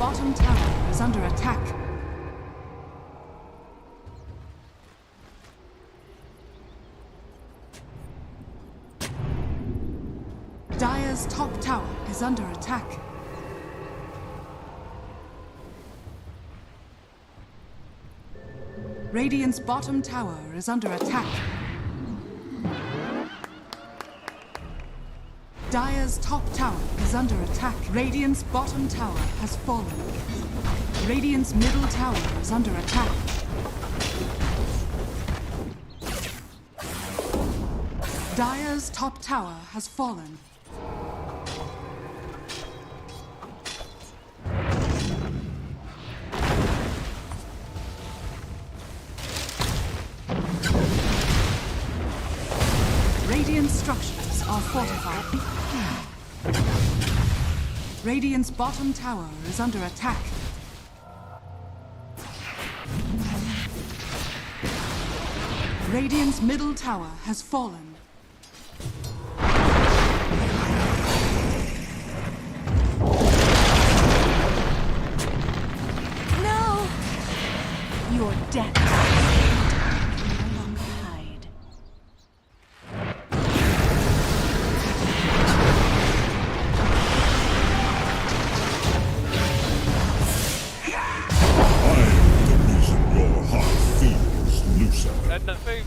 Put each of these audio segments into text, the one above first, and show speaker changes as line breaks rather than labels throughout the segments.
bottom tower is under attack. Dire's top tower is under attack. Radiant's bottom tower is under attack. Dire's top tower is under attack. Radiant's bottom tower has fallen. Radiant's middle tower is under attack. Dire's top tower has fallen. Radiant structures are fortified. Radiant's bottom tower is under attack. Radiant's middle tower has fallen.
No! Your death.
Nothing.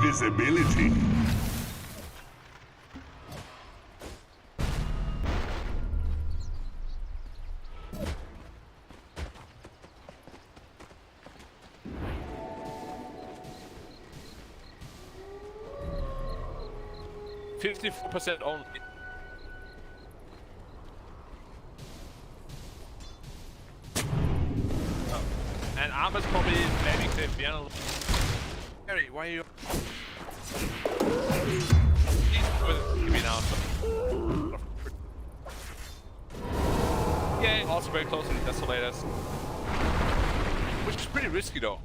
Invisibility.
%54 only. Oh. And Armor's probably landing to piano. Harry, why are you? Give me now. Yeah, also very close to the Desolators. Which is pretty risky though.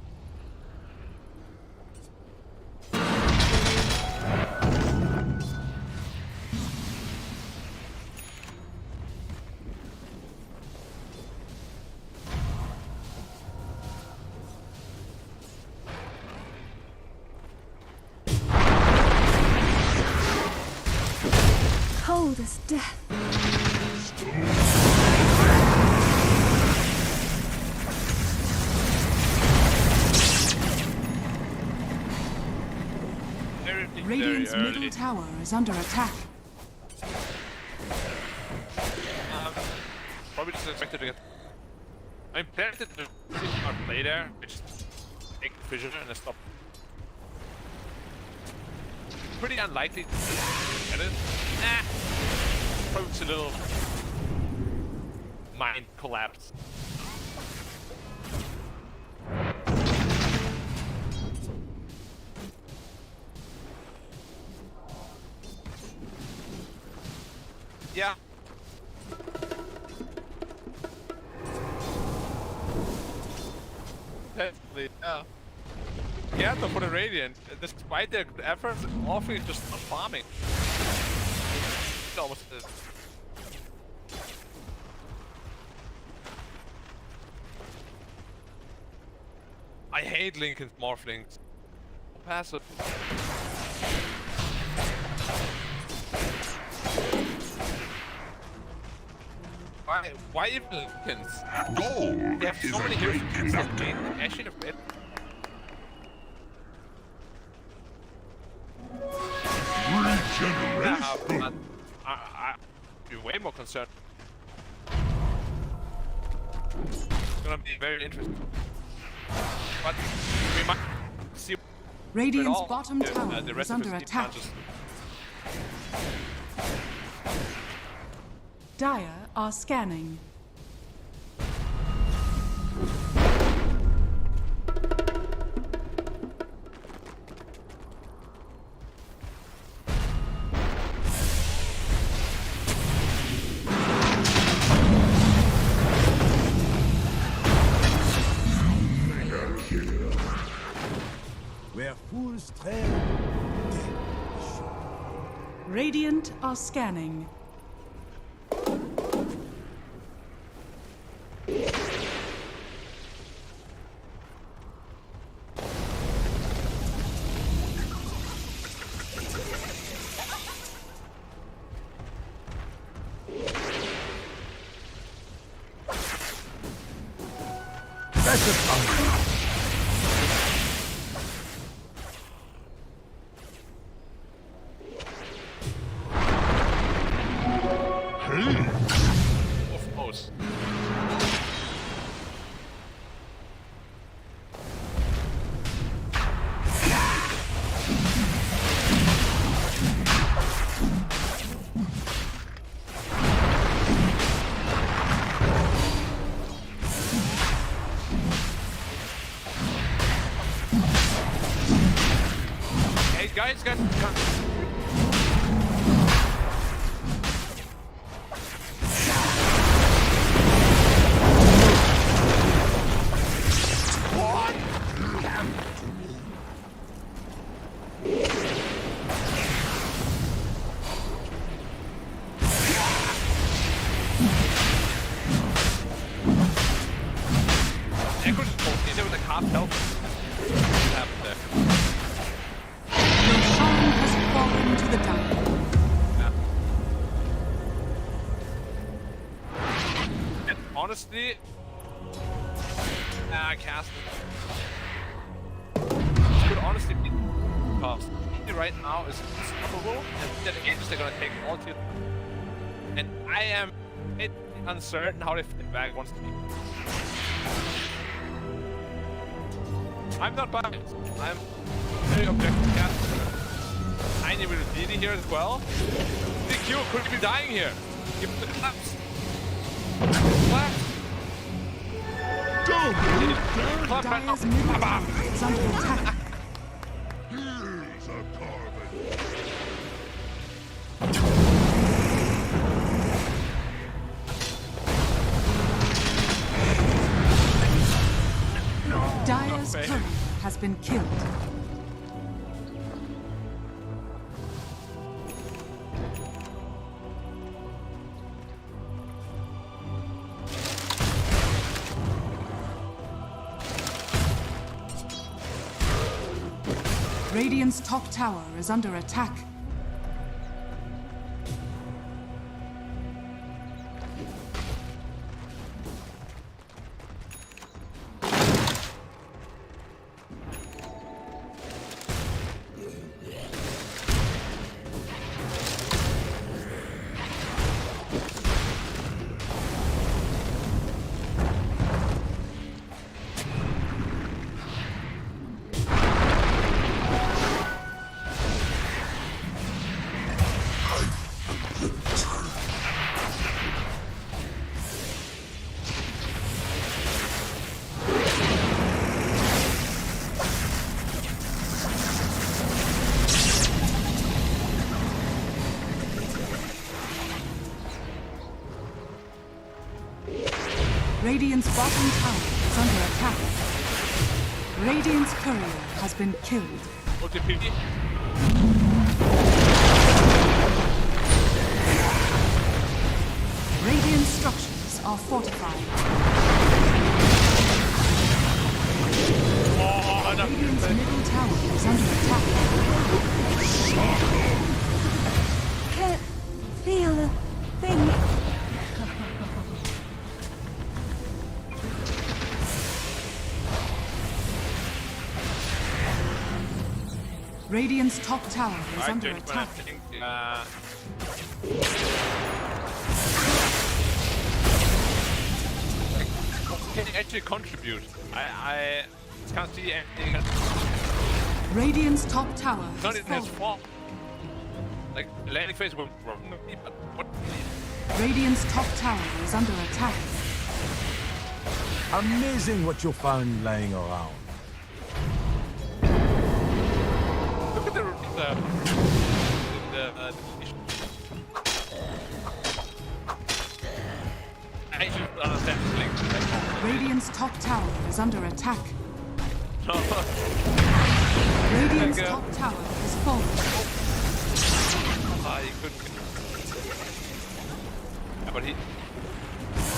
Cold as death.
Radiant's middle tower is under attack.
Probably just expected to get. I mean, planted to not play there. I just take the vision and stop. Pretty unlikely to get it. Nah. Probably just a little mind collapse. Yeah. Definitely, yeah. Yeah, though, for the Radiant, despite their good efforts, often is just not farming. It almost is. I hate Lincoln's morphlings. Passive. Why even Lincolns?
Gold
They have
is
so many
a
heroes
great
that
conductor.
gain actually a bit.
Regeneration.
I'd be way more concerned. It's gonna be very interesting. But we might see.
Radiant's bottom
the
tower
rest
is
of
under
his team
attack.
punches.
Dire are scanning.
Where fools tread, death is sure.
Radiant are scanning.
That's a tongue.
Of course. Hey guys, come. Echo just pulled me. There was like half health. What happened there?
Roshan has fallen to the dire.
Yeah. And honestly, I cast it. This could honestly be because right now is unstoppable, and then again they're gonna take all tier. And I am uncertain how they fit back once the I'm not biased. I'm very objective cast. I need with DD here as well. DQ could be dying here. Give him the claps. Claps. Clap right now.
Dire's middle tower is under attack.
Here's a carbon.
Dire's
fair.
courier has been killed. Radiant's top tower is under attack. Radiant's bottom tower is under attack. Radiant's courier has been killed.
OTP.
Radiant structures are fortified.
Oh, no.
Radiant's middle tower is under attack.
Can't feel a thing.
Radiant's top tower is
Alright,
under
gentlemen, I
attack.
think can actually contribute. I can't see anything.
Radiant's top tower
It's not
has
even his
fallen.
fault. Like, the landing phase went wrong, but what?
Radiant's top tower is under attack.
Amazing what you found lying around.
Look at the I should understand this link.
Radiant's top tower is under attack.
No.
Radiant's
Okay.
top tower has fallen.
Ah, he couldn't get... Yeah, but he...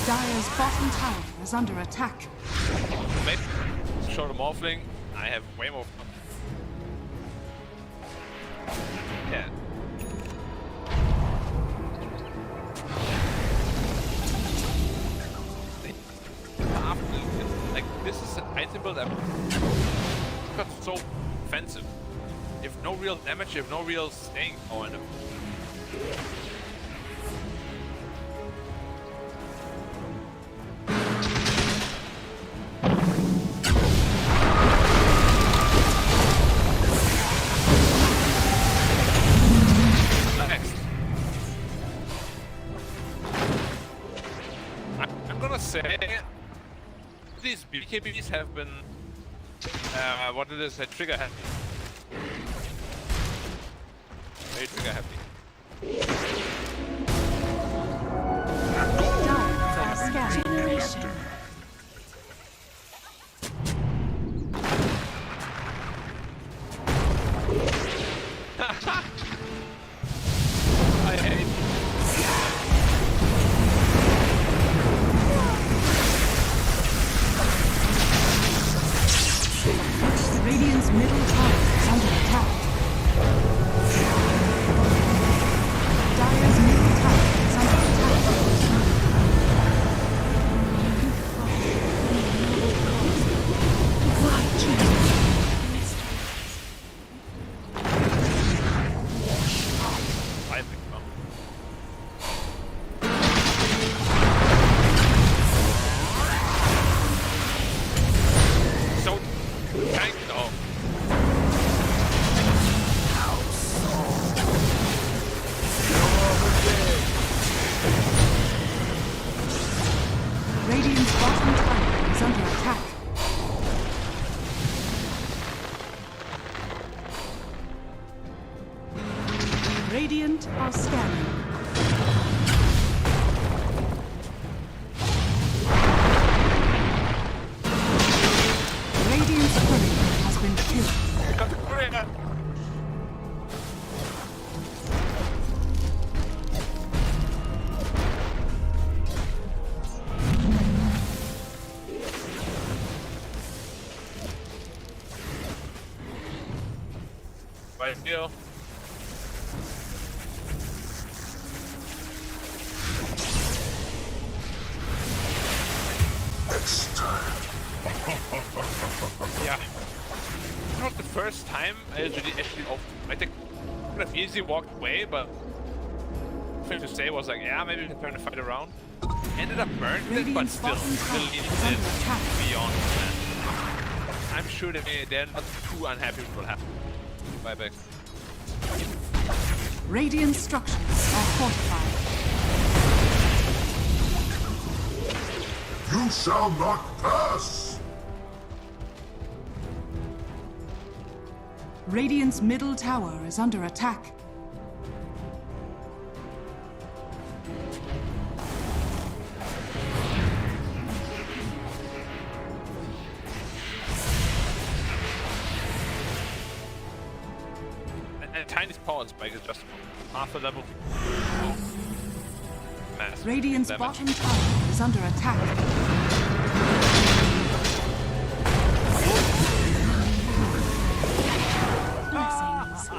Dire's bottom tower is under attack.
Maybe show the morphling. I have way more... Yeah. Like, this is an item build that got so offensive. You have no real damage, you have no real staying power in them. Next. I'm gonna say these BKBs have been what it is, a trigger happy. Very trigger happy.
Dire are scanning.
Generation.
I hate
Radiant's middle tower is under attack. Dire's middle tower is under attack.
I think so. So, tank though.
Radiant's bottom tower is under attack. Radiant are scanning. Radiant's courier has been killed.
Got the courier. Right here. Yeah. It's not the first time I actually I think I could have easily walked away, but thing to say was like, yeah, maybe we can turn the fight around. Ended up burned it, but
Radiant's
still
bottom tower
needed
is under
it
attack.
beyond that. I'm sure they're not too unhappy with what happened. Bye back.
Radiant structures are fortified.
You shall not pass!
Radiant's middle tower is under attack.
And Tiny's power spike is just half a level. Massive
Radiant's
damage.
bottom tower is under attack. Blessings.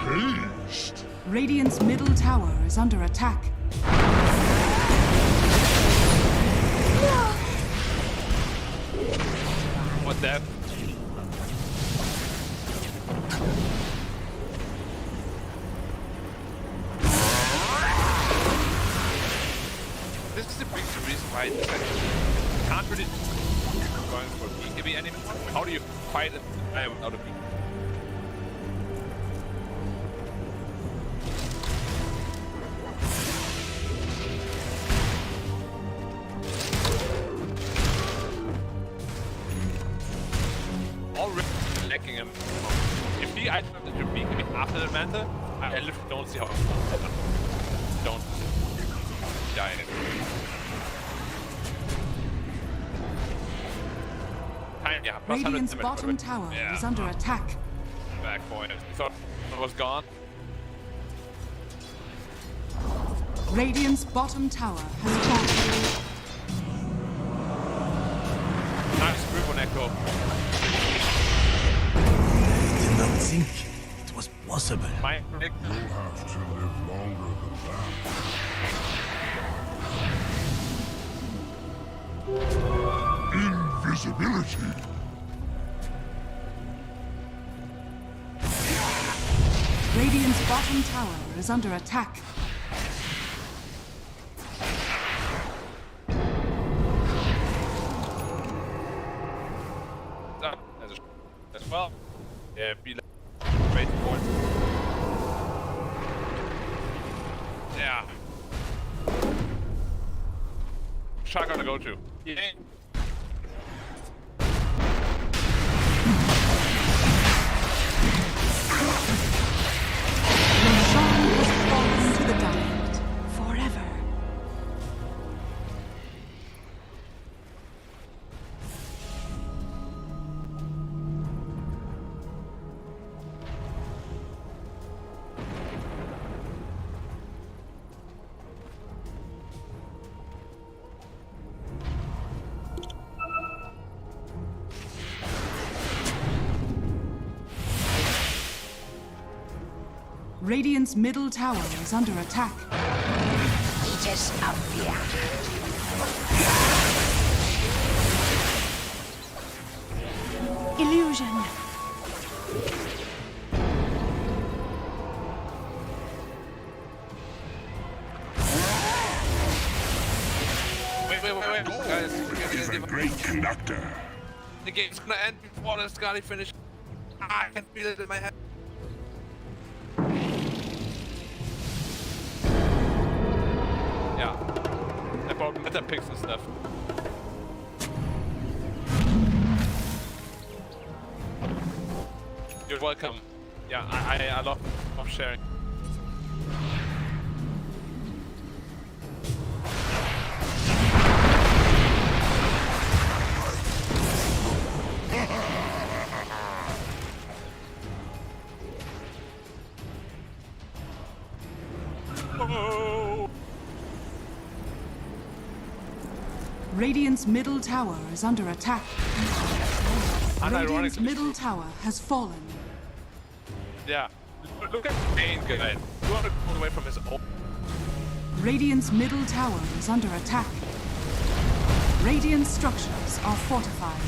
Haste!
Radiant's middle tower is under attack.
What that? This is the big reason why this actually can't really going for BKB anymore. How do you fight a guy without a BKB? him. If he items into me after the Manta, I literally don't see how don't die in it. Yeah, plus 100
Radiant's
damage,
bottom
but-
tower
yeah.
is under attack.
Back point. Thought it was gone.
Radiant's bottom tower has fallen.
Nice group on Echo.
Did not think it was possible.
My
You'll have to live longer than that. Invisibility.
Radiant's bottom tower is under attack.
As well. Yeah, be like wait for it. Yeah. Shot gonna go to. Yeah.
Sean has fallen to the diamond forever. Radiant's middle tower is under attack.
Illusion.
Wait. Guys,
Is a great conductor.
the game's gonna end before the Scotty finish. I can feel it in my head. Yeah. I bought meta picks and stuff. You're welcome. Yeah, I love sharing. Oh.
Radiant's middle tower is under attack. Radiant's
Unironically.
middle tower has fallen.
Yeah. Look at Bane, guys. You want to pull away from his own.
Radiant's middle tower is under attack. Radiant structures are fortified.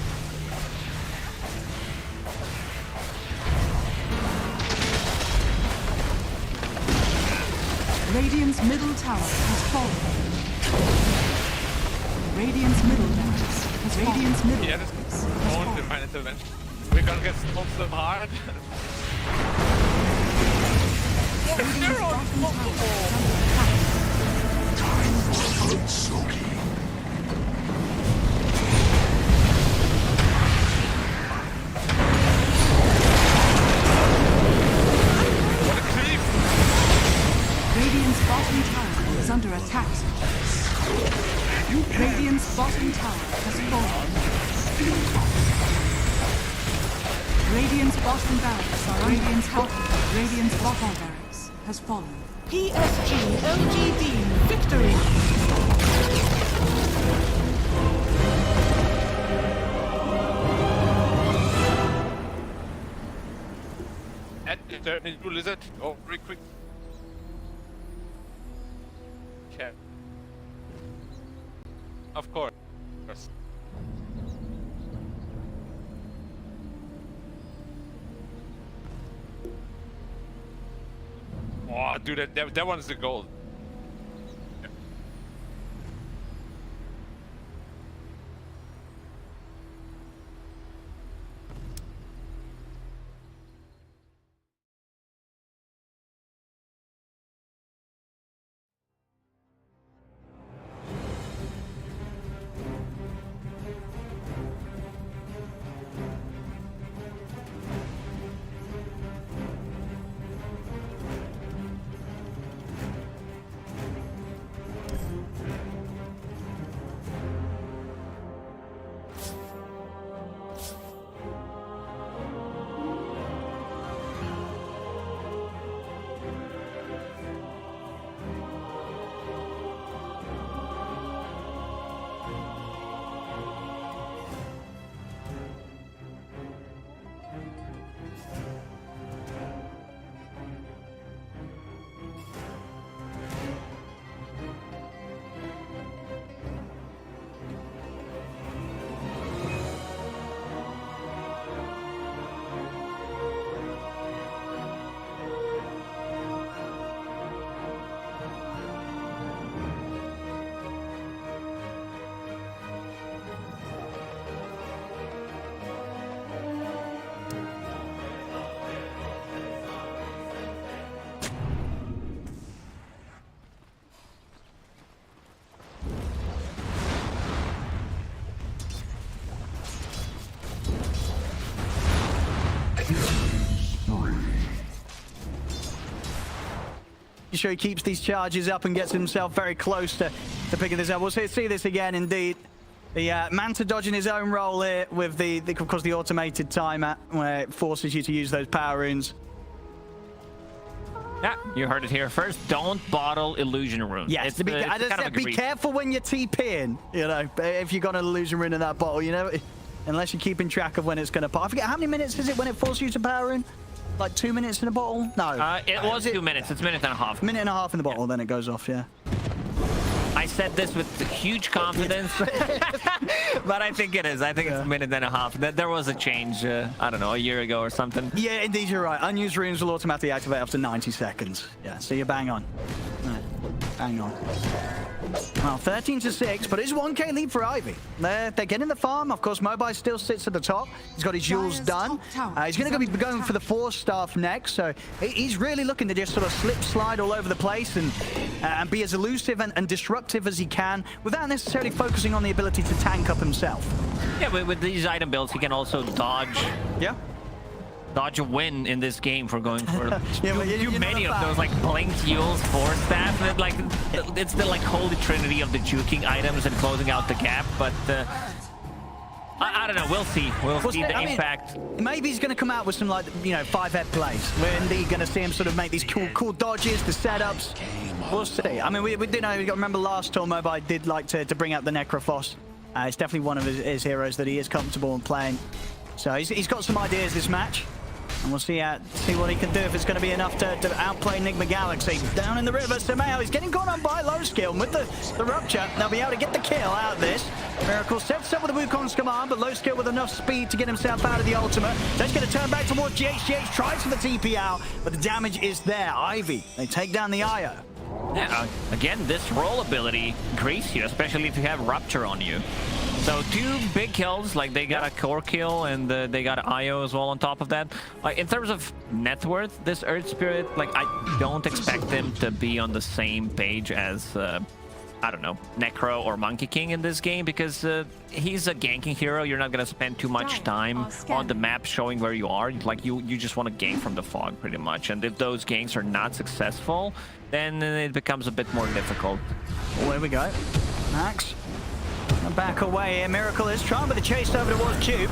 Radiant's middle tower has fallen. Radiant's middle barracks has Radiant's middle
Yeah, this
barracks
is
has
own
fallen.
divine intervention. We're gonna get smoked so hard.
Radiant's bottom tower is under attack.
Good soaking.
What a creep!
Radiant's bottom tower is under attack. Radiant's bottom tower has fallen. Radiant's bottom barracks are Radiant's bottom barracks has fallen.
PSG Lgd victory.
At the turn, you lizard. Oh, very quick. Okay. Of course. Oh, dude, that one's the gold.
sure he keeps these charges up and gets himself very close to picking this up. We'll see this again, indeed. The Manta dodging his own role here with of course, the automated timer, where it forces you to use those power runes.
Yeah, you heard it here first. Don't bottle illusion rune.
Yes,
It's,
I just
kind of
said be
agreed.
careful when you're TPing, you know, if you got an illusion rune in that bottle, you know, unless you're keeping track of when it's going to pop. I forget, how many minutes is it when it forces you to power rune? Like 2 minutes in a bottle? No.
It was 2 minutes. It's a minute and a half.
Minute and a half in the bottle, then it goes off, yeah.
I said this with huge confidence, but I think it is. I think it's a minute and a half. There was a change, I don't know, a year ago or something.
Yeah, indeed, you're right. Unused runes will automatically activate after 90 seconds. Yeah, so you're bang on. Right. Bang on. Well, 13-6, but it's 1k lead for Ivy. They're getting the farm. Of course, Mobi still sits at the top. He's got his Jules done. He's going to be going for the 4-staff next, so he's really looking to just sort of slide all over the place and be as elusive and disruptive as he can without necessarily focusing on the ability to tank up himself.
Yeah, with these item builds, he can also dodge.
Yeah.
Dodge a win in this game for going for
Yeah, well,
too many of those, like blinked Yules, 4-staff, and like it's the like holy trinity of the juking items and closing out the gap. But I don't know. We'll see. We'll see the impact.
Maybe he's going to come out with some, like, you know, 5-head plays. We're indeed going to see him sort of make these cool dodges, the setups. We'll see. I mean, we did know. We got remember last tour, Mobi did like to bring out the Necrophos. It's definitely one of his heroes that he is comfortable in playing. So he's got some ideas this match. And we'll see what he can do, if it's going to be enough to outplay Enigma Galaxy. Down in the river, Sameo, he's getting caught on by low skill. And with the rupture, they'll be able to get the kill out of this. Miracle sets up with the Wukong's command, but low skill with enough speed to get himself out of the ultimate. That's going to turn back towards GH. Tries for the TP out, but the damage is there. Ivy, they take down the IO.
Yeah, again, this roll ability grease you, especially if you have Rupture on you. So 2 big kills, like they got a core kill and they got an IO as well on top of that. Like in terms of net worth, this Earth Spirit, like I don't expect him to be on the same page as, I don't know, Necro or Monkey King in this game, because he's a ganking hero. You're not going to spend too much time on the map showing where you are. Like you just want to gank from the fog pretty much. And if those ganks are not successful, then it becomes a bit more difficult.
Oh, there we go. Max. Back away here. Miracle is trying with the chase over towards Cube.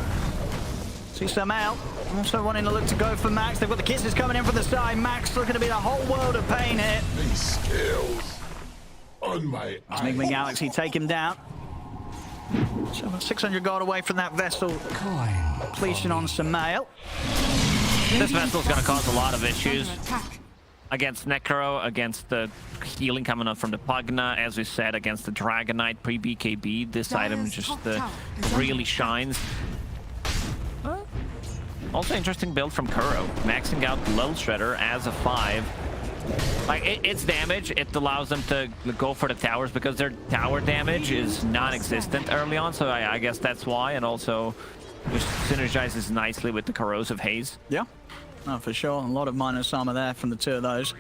See some out. Also wanting to look to go for Max. They've got the kisses coming in from the side. Max looking to be a whole world of pain here.
These scales on my
Enigma Galaxy take him down. So 600 gold away from that vessel. Completion on Samael.
This vessel's going to cause a lot of issues against Necro, against the healing coming up from the Pugna, as we said, against the Dragonite pre-BKB. This item just really shines. Also interesting build from Kuro, maxing out Lil Shredder as a 5. Like its damage, it allows them to go for the towers because their tower damage is non-existent early on, so I guess that's why, and also just synergizes nicely with the Corrosive Haze.
Yeah. Oh, for sure. A lot of minus armor there from the 2 of those.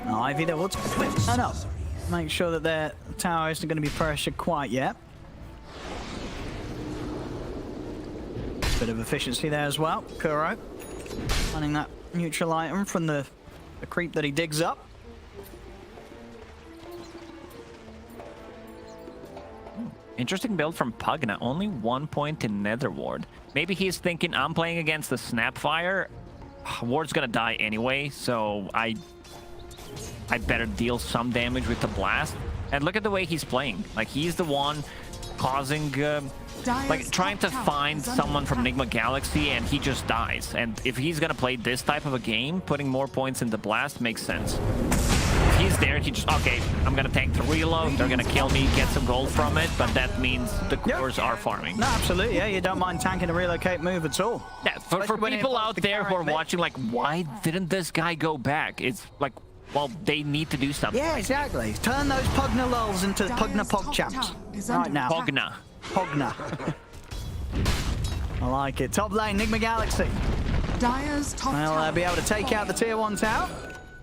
Ivy, they will turn up. Make sure that their tower isn't going to be pressured quite yet. Bit of efficiency there as well. Kuro finding that neutral item from the creep that he digs up.
Interesting build from Pugna, only 1 point in Nether Ward. Maybe he's thinking, I'm playing against the Snapfire. Ward's gonna die anyway, so I better deal some damage with the Blast. And look at the way he's playing. Like, he's the one causing, like, trying to find someone from Enigma Galaxy, and he just dies. And if he's gonna play this type of a game, putting more points in the Blast makes sense. He's there, he just, okay, I'm gonna tank the reload, they're gonna kill me, get some gold from it, but that means the cores are farming.
No, absolutely, yeah, you don't mind tanking a relocate move at all.
Yeah, for people out there who are watching, like, why didn't this guy go back? It's like, well, they need to do something.
Yeah, exactly. Turn those Pugna lulls into Pugna Pog champs. Right now.
Pogna.
Pogna. I like it. Top lane, Enigma Galaxy.
Dire's top
Well,
tower
they'll be able to take out the tier 1 tower.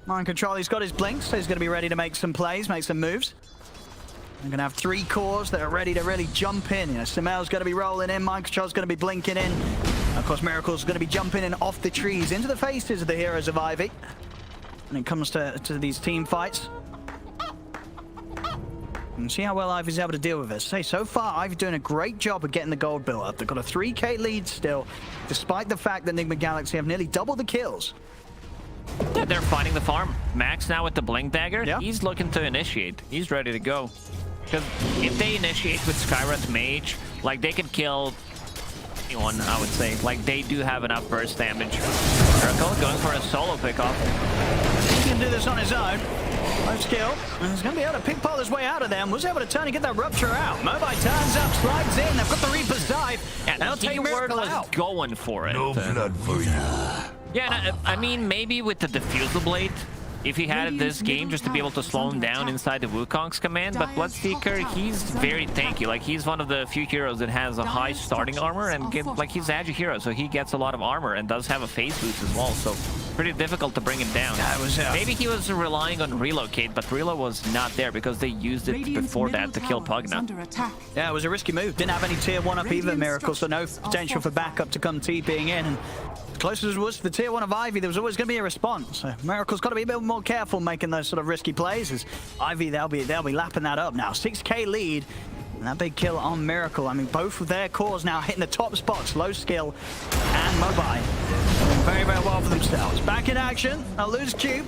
Mind control, he's got his blinks, so he's going to be ready to make some plays, make some moves. They're going to have 3 cores that are ready to really jump in. You know, Samel's going to be rolling in, Mind control's going to be blinking in. Of course, Miracle's going to be jumping in off the trees into the faces of the heroes of Ivy. when it comes to these team fights. And see how well Ivy's able to deal with it. Say, so far, Ivy's doing a great job of getting the gold built up. They've got a 3k lead still, despite the fact that Enigma Galaxy have nearly double the kills.
Yeah, they're fighting the farm. Max now with the Blink Dagger.
Yeah.
He's looking to initiate. He's ready to go. Because if they initiate with Skywrath Mage, like, they can kill anyone, I would say. Like, they do have enough burst damage. Miracle going for a solo pickoff.
He can do this on his own. Low skill, and he's going to be able to pickpocket his way out of them. Was able to turn and get that rupture out. Mobai turns up, slides in. They've got the Reaper's dive.
Yeah,
They'll take Miracle
was
out.
going for it.
No blood for you.
Yeah, no, I mean, maybe with the Diffusal Blade, if he had this game just to be able to slow him down inside the Wukong's command, but Bloodseeker, he's very tanky. Like, he's one of the few heroes that has a high starting armor, and like, he's an agile hero, so he gets a lot of armor and does have a phase boost as well, so pretty difficult to bring him down. Maybe he was relying on Relocate, but Relo was not there because they used it before that to kill Pugna.
Yeah, it was a risky move. Didn't have any tier 1 up either, Miracle, so no potential for backup to come TPing in. And as close as it was to the tier 1 of Ivy, there was always going to be a response. So Miracle's got to be a bit more careful making those sort of risky plays. As Ivy, they'll be lapping that up now. 6k lead. And that big kill on Miracle. I mean, both of their cores now hitting the top spots. Low skill and Mobai. Very, very well for themselves. Back in action. A loose cube.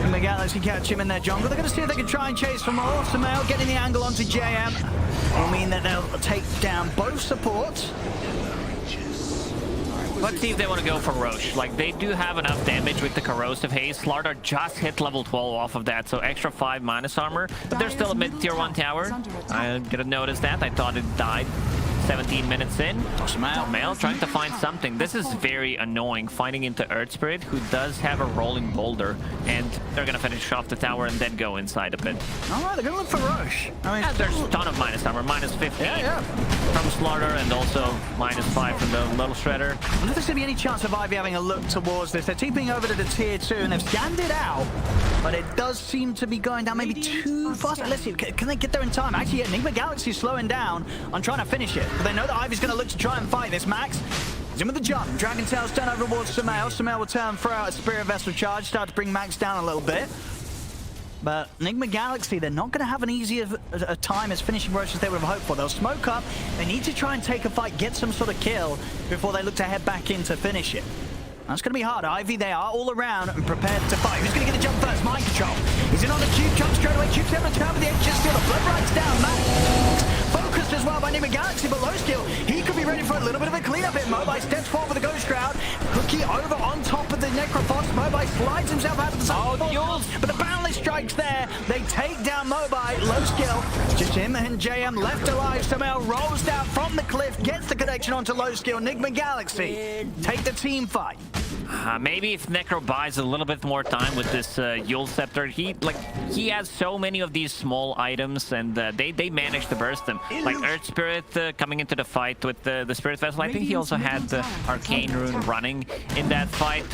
And the Galaxy catch him in their jungle. They're going to see if they can try and chase for more. Samael getting the angle onto JM. Will mean that they'll take down both supports.
Let's see if they want to go for Roche. Like, they do have enough damage with the Corrosive Haze. Slardar just hit level 12 off of that, so extra 5 minus armor. But they're still a mid-tier 1 tower. I didn't notice that. I thought it died 17 minutes in. Samael trying to find something. This is very annoying, finding into Earth Spirit, who does have a rolling boulder, and they're going to finish off the tower and then go inside a bit.
All right, they're going to look for Roche. I mean,
Yeah, there's a ton of minus armor, minus 15
yeah.
from Slardar, and also minus 5 from the Little Shredder.
I wonder if there's going to be any chance of Ivy having a look towards this. They're TPing over to the tier 2, and they've scanned it out, but it does seem to be going down maybe too fast. Let's see, can they get there in time? Actually, Enigma Galaxy slowing down on trying to finish it, but they know that Ivy's going to look to try and fight this. Max is in with the jump. Dragon Tail's turn over towards Samael. Samael will turn, throw out a Spirit Vessel charge, start to bring Max down a little bit. But Enigma Galaxy, they're not going to have an easy a time as finishing Roche as they would have hoped for. They'll smoke up. They need to try and take a fight, get some sort of kill before they look to head back in to finish it. That's going to be hard. Ivy, they are all around and prepared to fight. Who's going to get the jump first? Mind control. He's in on the cube, jump straight away. Cube's able to turn with the edge, just steal the blood rights down. Max focused as well by Enigma Galaxy, but low skill. He could be ready for a little bit of a cleanup hit. Mobai steps forward with the Ghost Shroud. Cookie over on top of the Necrophos. Mobai slides himself out of the side. But the Boundless strikes there. They take down Mobai. Low skill. Just him and JM left alive. Samael rolls down from the cliff, gets the connection onto low skill. Enigma Galaxy take the team fight.
Maybe if Necro buys a little bit more time with this Yule Scepter, he has so many of these small items, and they manage to burst them. Like Earth Spirit coming into the fight with the Spirit Vessel. I think he also had the Arcane Rune running in that fight.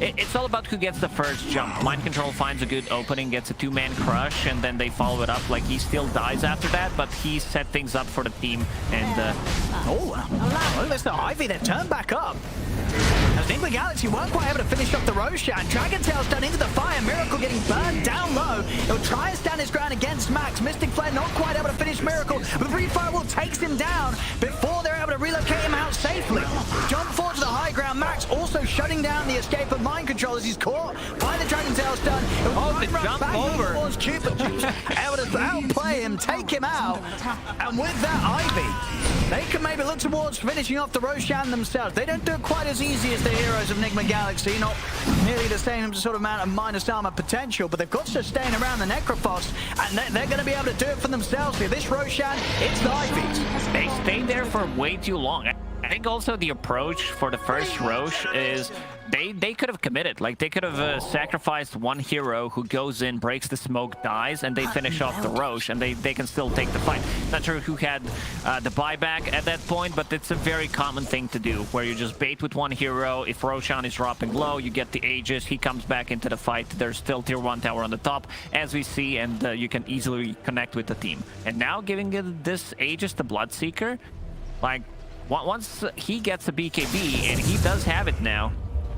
It's all about who gets the first jump. Mind Control finds a good opening, gets a 2-man crush, and then they follow it up. Like, he still dies after that, but he set things up for the team. And
Oh, listen, Ivy, they turn back up. As Enigma Galaxy weren't quite able to finish up the Roshan. Dragon Tail's done into the fire. Miracle getting burned down low. He'll try and stand his ground against Max. Mystic Flare not quite able to finish Miracle, but Free Firewall takes him down before they're able to relocate him out safely. Jump forward to the high ground. Max also shutting down the escape of Mind Control as he's caught by the Dragon Tail's done.
the jump over.
Cupid able to outplay him, take him out. And with that, Ivy, they can maybe look towards finishing off the Roshan themselves. They don't do it quite as easy as the heroes of Enigma Galaxy, not nearly the same sort of amount of minus armor potential, but they've got to sustain around the Necrophos, and they're going to be able to do it for themselves here. This Roshan, it's the Ivies.
they stayed there for way too long. I think also the approach for the first Roche is they could have committed. Like, they could have sacrificed one hero who goes in, breaks the smoke, dies, and they finish off the Roche, and they can still take the fight. Not sure who had the buyback at that point, but it's a very common thing to do, where you just bait with one hero. If Roshan is dropping low, you get the Aegis, he comes back into the fight. There's still tier 1 tower on the top, as we see, and you can easily connect with the team. And now giving this Aegis to Bloodseeker, like, once he gets a BKB, and he does have it now,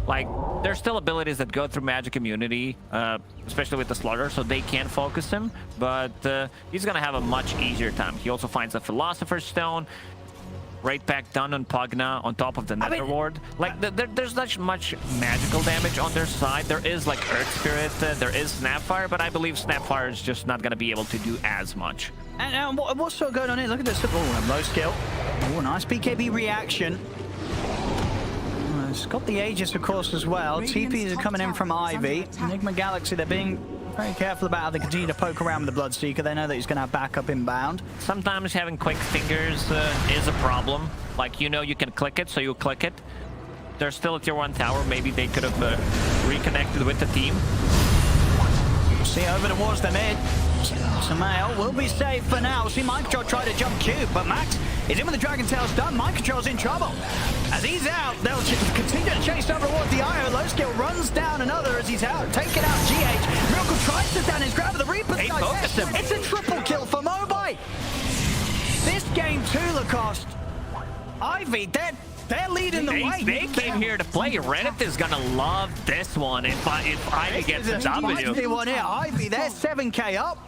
Like, there's still abilities that go through magic immunity, especially with the Slaughter, so they can focus him, but he's gonna have a much easier time. He also finds a Philosopher's Stone, right back done on Pugna on top of the Nether Ward. Like, there's not much magical damage on their side. There is, like, Earth Spirit, there is Snapfire, but I believe Snapfire is just not gonna be able to do as much.
And what's sort of going on here? Look at this. Oh, low skill. Oh, nice BKB reaction. It's got the Aegis, of course, as well. TPs are coming in from Ivy. Enigma Galaxy, they're being very careful about how they continue to poke around with the Bloodseeker. They know that he's going to have backup inbound.
Sometimes having quick fingers is a problem. Like, you know you can click it, so you click it. They're still at tier 1 tower. Maybe they could have reconnected with the team.
See over towards the mid. Samael will be safe for now. See, Mind Control try to jump cube, but Max is in with the Dragon Tail stun. Mind Control's in trouble. As he's out, they'll continue to chase over towards the Io. Low skill runs down another as he's out. Taking out GH. Miracle tries to stand his grab of the Reaper's digestion. It's a triple kill for Mobai. This game too, Lacoste. Ivy, they're leading the way.
They came here to play. Reddit is gonna love this one if Ivy gets a W.
One here. Ivy, they're 7k up.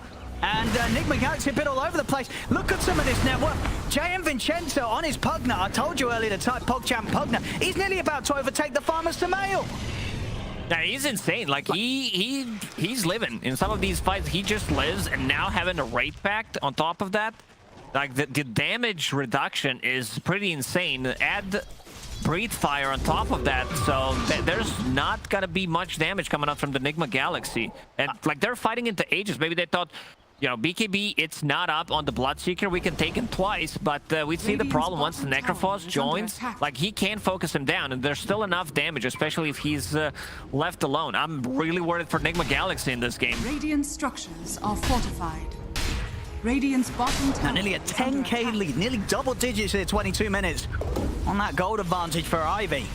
And Enigma Galaxy a bit all over the place. Look at some of this network. JM Vincenzo on his Pugna. I told you earlier to type PogChamp Pugna. He's nearly about to overtake the Farmer Samael.
Now, he's insane. Like, he's living. In some of these fights, he just lives. And now having a Wraith Pact on top of that, like, the damage reduction is pretty insane. Add Breathe Fire on top of that, so there's not gonna be much damage coming out from the Enigma Galaxy. And, like, they're fighting into Aegis. Maybe they thought, you know, BKB, it's not up on the Bloodseeker. We can take him twice, but we see the problem once the Necrophos joins. Like, he can't focus him down, and there's still enough damage, especially if he's left alone. I'm really worried for Enigma Galaxy in this game.
Radiant structures are fortified. Radiant's bottom tower.
Nearly a 10k lead, nearly double digits in 22 minutes on that gold advantage for Ivy.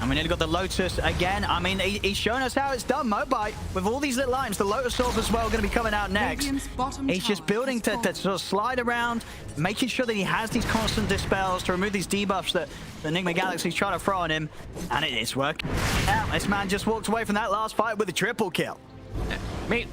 And we nearly got the Lotus again. I mean, he's shown us how it's done, Mobai. With all these little items, the Lotus Orb as well going to be coming out next. He's just building to sort of slide around, making sure that he has these constant dispels to remove these debuffs that the Enigma Galaxy's trying to throw on him. And it is working. Now, this man just walked away from that last fight with a triple kill.
Mate,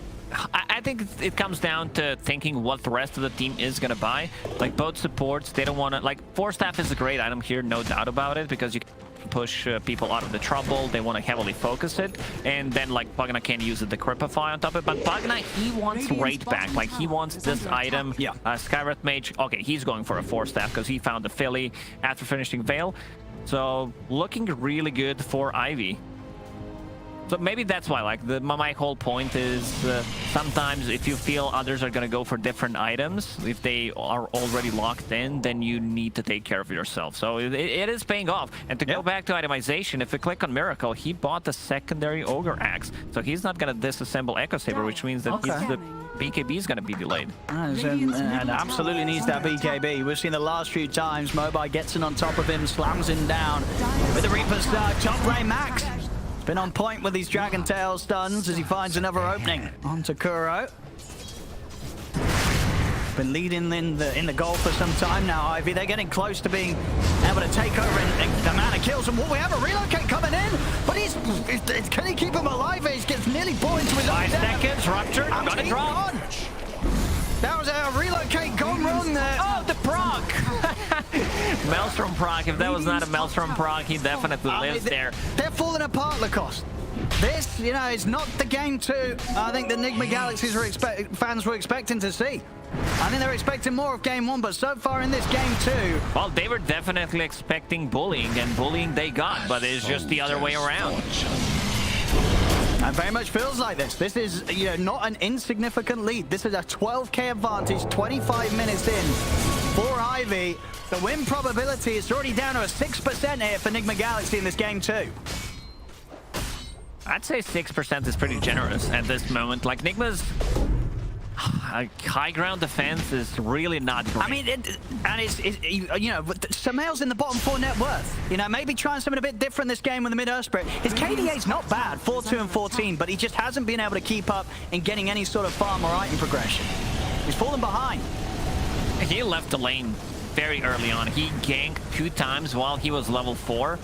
I think it comes down to thinking what the rest of the team is going to buy. Like, both supports, they don't want to... Like, Force Staff is a great item here, no doubt about it, because you can push people out of the trouble. They want to heavily focus it. And then, like, Pugna can use the Decrypify on top of it. But Pugna, he wants Raid back. Like, he wants this item. Yeah. Skywrath Mage, okay, he's going for a Force Staff because he found the Philly after finishing Veil. So, looking really good for Ivy. So maybe that's why, like, my whole point is sometimes if you feel others are going to go for different items, if they are already locked in, then you need to take care of yourself. So it is paying off. And to go back to itemization, if we click on Miracle, he bought the secondary Ogre Axe. So he's not going to disassemble Echo Saber, which means that the BKB is going to be delayed.
And absolutely needs that BKB. We've seen the last few times, Mobai gets in on top of him, slams him down with the Reaper's top lane Max. Been on point with these Dragon Tail stuns as he finds another opening onto Kuro. Been leading in the goal for some time now, Ivy. They're getting close to being able to take over and the amount of kills. And we have a relocate coming in, but can he keep him alive? He gets nearly bought into his own
5 seconds, Ruptured, got it drop.
That was a relocate gone wrong there.
Oh, the proc! Maelstrom proc. If that was not a Maelstrom proc, he definitely lives there.
They're falling apart, Lacoste. This, you know, is not the game 2 I think the Enigma Galaxies fans were expecting to see. I think they're expecting more of game 1, but so far in this game 2...
Well, they were definitely expecting bullying, and bullying they got, but it's just the other way around.
It very much feels like this. This is, you know, not an insignificant lead. This is a 12k advantage, 25 minutes in for Ivy. The win probability is already down to a 6% here for Enigma Galaxy in this game 2.
I'd say 6% is pretty generous at this moment. Like, Enigma's high ground defense is really not great.
I mean, you know, Samael's in the bottom 4 net worth. You know, maybe trying something a bit different this game with the mid-earth spirit. His KDA's not bad, 4-2 and 14, but he just hasn't been able to keep up in getting any sort of farm or item progression. He's fallen behind.
He left the lane very early on. He ganked 2 times while he was level 4.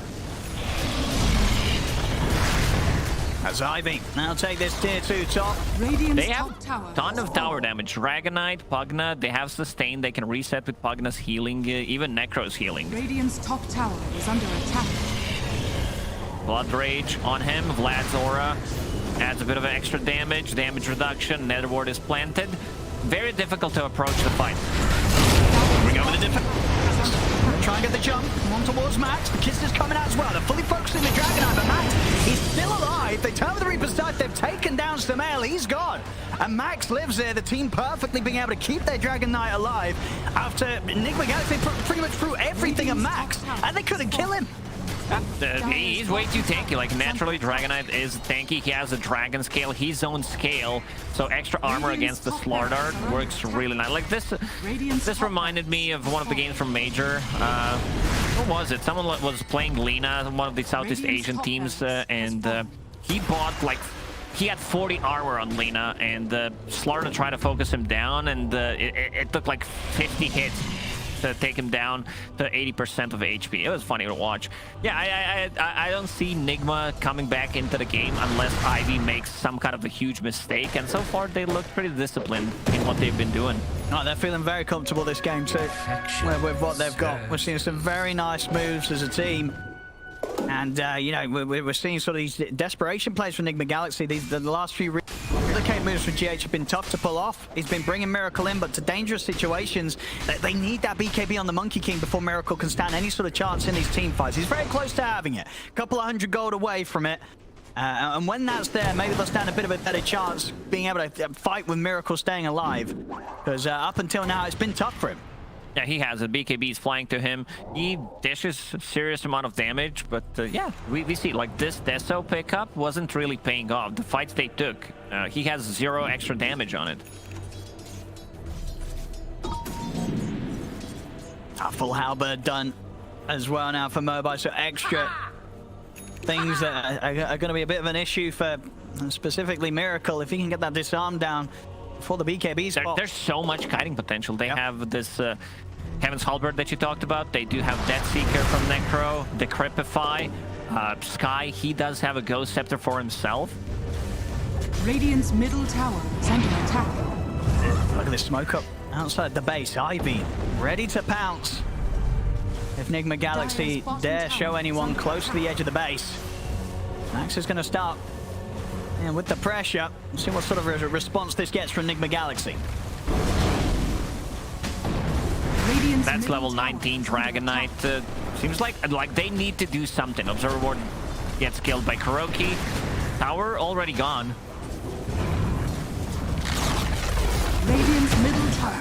As Ivy now take this tier 2 top.
Radiant's
They
top
have
tower
a ton
has
of tower
fallen.
damage. Dragonite, Pugna, they have sustain. They can reset with Pugna's healing, even Necro's healing.
Radiant's top tower is under attack.
Blood Rage on him. Vlad's aura adds a bit of extra damage. Damage reduction. Nether Ward is planted. Very difficult to approach the fight.
Bring over the defense. Try and get the jump. One towards Max. The Kiss is coming out as well. They're fully focusing the Dragonite, but Max, he's still alive. They turn with the Reaper's Sight. They've taken down Samael. He's gone. And Max lives there. The team perfectly being able to keep their Dragonite alive after Enigma Galaxy pretty much threw everything at Max, and they couldn't kill him.
He's way too tanky. Like, naturally, Dragonite is tanky. He has a dragon scale, his own scale. So extra armor against the Slardart works really nice. Like, this reminded me of one of the games from Major. What was it? Someone was playing Lina, one of the Southeast Asian teams, and he bought, like, he had 40 armor on Lina, and Slardart tried to focus him down, and it took like 50 hits to take him down to 80% of HP. It was funny to watch. Yeah, I don't see Nigma coming back into the game unless Ivy makes some kind of a huge mistake, and so far they look pretty disciplined in what they've been doing.
Oh, they're feeling very comfortable this game too, with what they've got. We're seeing some very nice moves as a team. And, you know, we're seeing sort of these desperation plays for Enigma Galaxy. The last few relocate moves for GH have been tough to pull off. He's been bringing Miracle in, but to dangerous situations, they need that BKB on the Monkey King before Miracle can stand any sort of chance in these team fights. He's very close to having it. A couple of 100 gold away from it. And when that's there, maybe they'll stand a bit of a better chance being able to fight with Miracle staying alive. Because up until now, it's been tough for him.
Yeah, he has it. BKB is flying to him. He dishes a serious amount of damage, but yeah, we see like this Deso pickup wasn't really paying off. The fights they took, he has 0 extra damage on it.
A full halberd done as well now for Mobile, so extra things that are going to be a bit of an issue for specifically Miracle if he can get that disarm down before the BKBs.
There's so much kiting potential. They have this Heaven's Halberd that you talked about. They do have Death Seeker from Necro, Decrepify, Sky. He does have a Ghost Scepter for himself.
Radiant's middle tower is under attack.
Look at this smoke up outside the base. Ivy ready to pounce. If Enigma Galaxy dare show anyone close to the edge of the base, Max is going to start. And with the pressure, see what sort of a response this gets from Enigma Galaxy.
That's level 19 Dragonite. Seems like they need to do something. Observer Ward gets killed by Kuroki. Tower already gone.
Radiant's middle tower.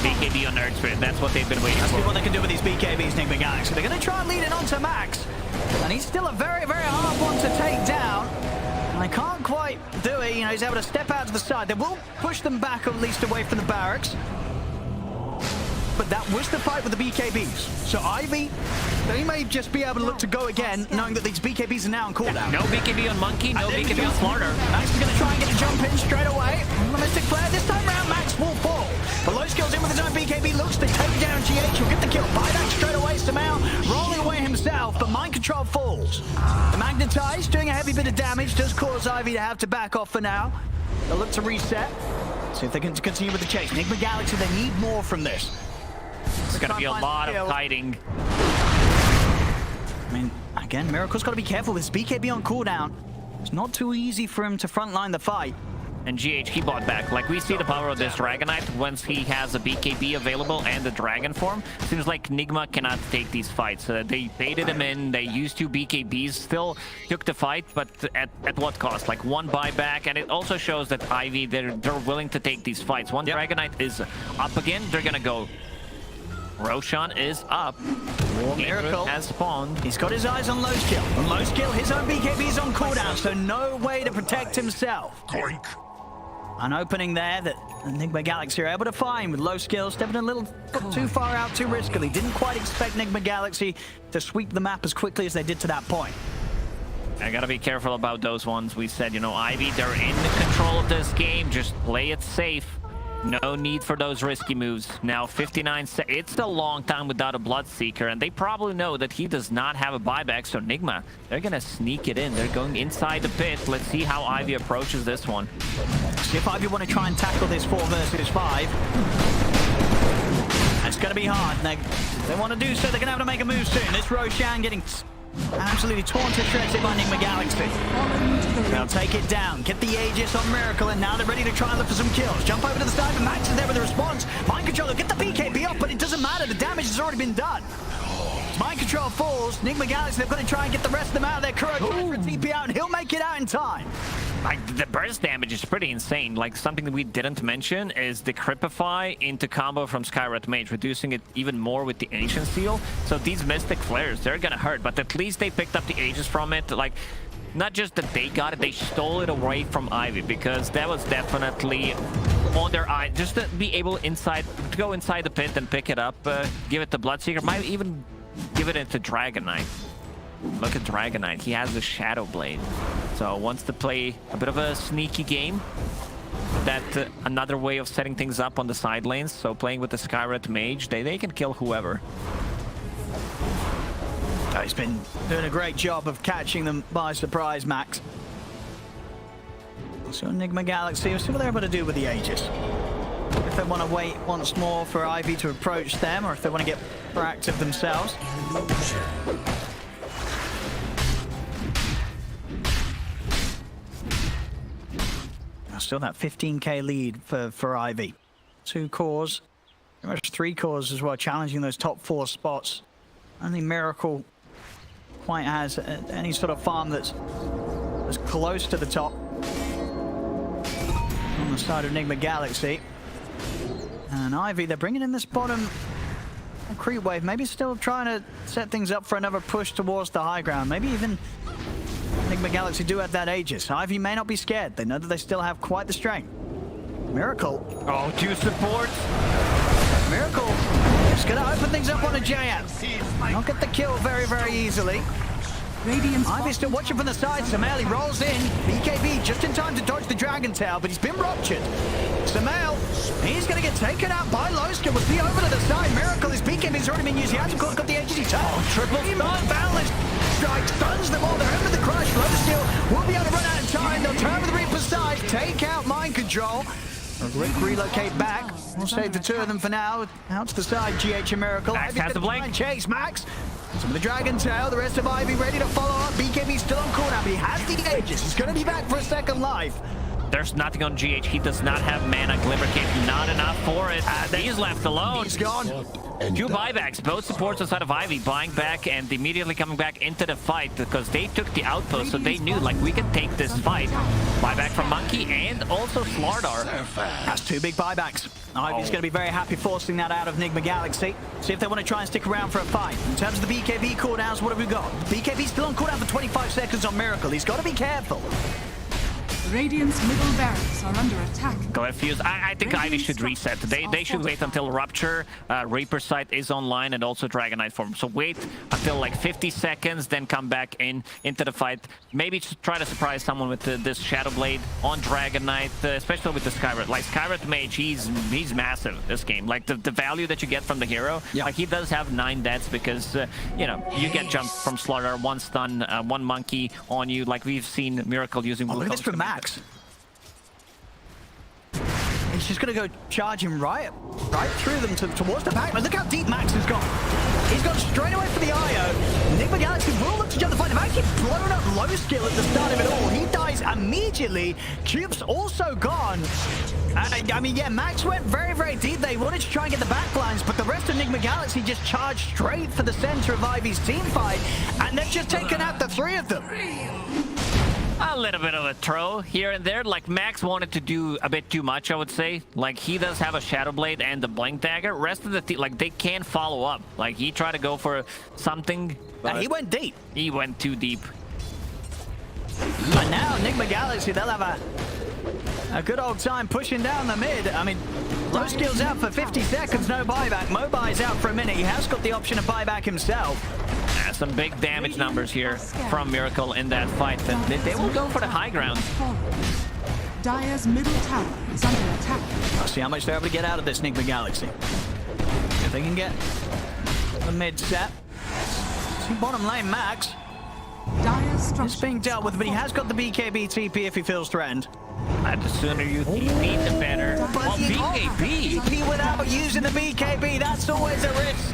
BKB on Earth Spirit. That's what they've been waiting
Let's
for.
see what they can do with these BKBs, Enigma Galaxy. They're going to try and lead it onto Max. And he's still a very, very hard one to take down. And they can't quite do it. You know, he's able to step out to the side. They will push them back at least away from the barracks. But that was the fight with the BKBs. So Ivy, they may just be able to look to go again, knowing that these BKBs are now on cooldown.
No BKB on Monkey, no BKB on Slardart.
Max is going to try and get a jump in straight away. The Mystic Flare, this time around, Max will fall. But low skills in with his own BKB, looks to take down GH. He'll get the kill. Buyback straight away, Samael rolling away himself, but Mind Control falls. The Magnetize doing a heavy bit of damage, does cause Ivy to have to back off for now. They'll look to reset. See if they can continue with the chase. Enigma Galaxy, they need more from this.
It's going to be a lot of kiting.
I mean, again, Miracle's got to be careful with his BKB on cooldown. It's not too easy for him to frontline the fight.
And GH, he bought back. Like, we see the power of this Dragonite once he has a BKB available and the Dragon form. Seems like Nigma cannot take these fights. They baited him in, they used 2 BKBs, still took the fight, but at what cost? Like 1 buyback, and it also shows that Ivy, they're willing to take these fights. Once Dragonite is up again, they're gonna go. Roshan is up.
Miracle
has spawned.
He's got his eyes on low skill. On low skill, his own BKB is on cooldown, so no way to protect himself.
Clink.
An opening there that Enigma Galaxy are able to find with low skill, stepping a little too far out too riskily. Didn't quite expect Enigma Galaxy to sweep the map as quickly as they did to that point.
I gotta be careful about those ones. We said, you know, Ivy, they're in the control of this game. Just play it safe. No need for those risky moves. Now 59 it's a long time without a Bloodseeker, and they probably know that he does not have a buyback, so Nigma, they're gonna sneak it in. They're going inside the pit. Let's see how Ivy approaches this one.
See if Ivy want to try and tackle this 4 versus 5. It's gonna be hard. They want to do so, they're gonna have to make a move soon. This Roshan getting absolutely torn to shreds by Enigma Galaxy. They'll take it down, get the Aegis on Miracle, and now they're ready to try and look for some kills. Jump over to the side, but Max is there with a response. Mind Control, they'll get the BKB off, but it doesn't matter. The damage has already been done. Mind Control falls. Enigma Galaxy, they've got to try and get the rest of them out of there. Kuro tries for a TP out, and he'll make it out in time.
Like, the burst damage is pretty insane. Like, something that we didn't mention is the Cripify into combo from Skywrath Mage, reducing it even more with the Ancient Seal. So these Mystic Flares, they're gonna hurt, but at least they picked up the Aegis from it. Like, not just that they got it, they stole it away from Ivy, because that was definitely on their eye. Just to be able to go inside the pit and pick it up, give it to Bloodseeker, might even give it into Dragon Knight. Look at Dragon Knight, he has the Shadow Blade. So wants to play a bit of a sneaky game. That another way of setting things up on the side lanes. So playing with the Skywrath Mage, they can kill whoever.
Oh, he's been doing a great job of catching them by surprise, Max. So Enigma Galaxy, we'll see what they're able to do with the Aegis. If they want to wait once more for Ivy to approach them, or if they want to get proactive themselves. Still that 15k lead for Ivy. 2 cores, pretty much 3 cores as well, challenging those top 4 spots. Only Miracle quite has any sort of farm that's close to the top on the side of Enigma Galaxy. And Ivy, they're bringing in this bottom creep wave, maybe still trying to set things up for another push towards the high ground, maybe even Enigma Galaxy do have that Aegis. Ivy may not be scared. They know that they still have quite the strength. Miracle.
Oh, 2 supports.
Miracle is going to open things up on a JM. Not get the kill very, very easily. Ivy still watching from the side. Samael, he rolls in. BKB just in time to dodge the Dragon Tail, but he's been ruptured. Samael, he's going to get taken out by Lowskill. We'll see over to the side. Miracle, his BKB's already been used. He hasn't got the Aegis. He's triple stun. Balance strike stuns them all. They're over the crush. Lowskill will be able to run out of time. They'll turn to the Reaper's side. Take out Mind Control. Relocate back. We'll save the 2 of them for now. Out to the side, GH and Miracle.
Max has the blink.
Chase Max. Some of the Dragon Tail, the rest of Ivy ready to follow up. BKB still on cooldown, but he has the Aegis. He's going to be back for a second life.
There's nothing on GH. He does not have mana. Glimmer Cape, not enough for it. He's left alone.
He's gone.
2 buybacks, both supports outside of Ivy, buying back and immediately coming back into the fight because they took the outpost, so they knew, like, we can take this fight. Buyback from Monkey and also Slardar.
That's 2 big buybacks. Ivy's going to be very happy forcing that out of Enigma Galaxy. See if they want to try and stick around for a fight. In terms of the BKB cooldowns, what have we got? BKB's still on cooldown for 25 seconds on Miracle. He's got to be careful.
Radiant's middle barracks are under attack.
Go ahead, Fuse. I think Ivy should reset. They should wait until Rupture, Reaper Sight is online, and also Dragon Knight form. So wait until like 50 seconds, then come back into the fight. Maybe try to surprise someone with this Shadow Blade on Dragon Knight, especially with the Skywrath. Like Skywrath Mage, he's massive this game. Like the value that you get from the hero. Yeah. Like he does have 9 deaths because you know, you get jumped from Slaughter, 1 stun, 1 monkey on you. Like we've seen Miracle using.
Look at this for Max. He's just going to go charging right through them towards the back. But look how deep Max has gone. He's gone straight away for the IO. Enigma Galaxy will look to jump the fight. They've actually blown up Lowskill at the start of it all. He dies immediately. Cube's also gone. I mean, yeah, Max went very, very deep. They wanted to try and get the backlines, but the rest of Enigma Galaxy just charged straight for the center of Ivy's team fight, and they've just taken out the 3 of them.
A little bit of a throw here and there. Like Max wanted to do a bit too much, I would say. Like he does have a Shadow Blade and the Blink Dagger. Rest of the team, like they can't follow up. Like he tried to go for something, but
he went deep.
He went too deep.
But now Enigma Galaxy, they'll have a good old time pushing down the mid. I mean, Lowskill's out for 50 seconds, no buyback. Mobi's out for a minute. He has got the option of buyback himself.
Some big damage numbers here from Miracle in that fight, and they will go for the high ground.
Dire's middle tower is under attack.
Let's see how much they're able to get out of this Enigma Galaxy. If they can get the mid set. See bottom lane Max.
Dire's structure.
It's being dealt with, but he has got the BKB TP if he feels threatened.
And the sooner you TP, the better. Well, BKB.
TP without using the BKB, that's always a risk.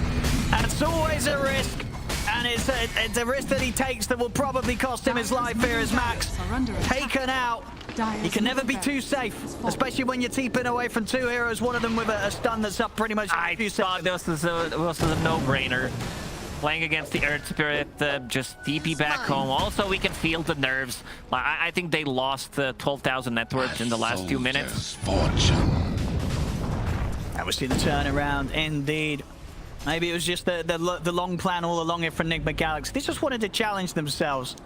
That's always a risk. And it's a risk that he takes that will probably cost him his life here as Max. Taken out. You can never be too safe, especially when you're TPing away from two heroes, one of them with a stun that's up pretty much.
I thought this was a no-brainer. Playing against the Earth Spirit, just TP back home. Also, we can feel the nerves. I think they lost 12,000 net worth in the last 2 minutes.
That was the turnaround, indeed. Maybe it was just the long plan all along here for Enigma Galaxy. They just wanted to challenge themselves.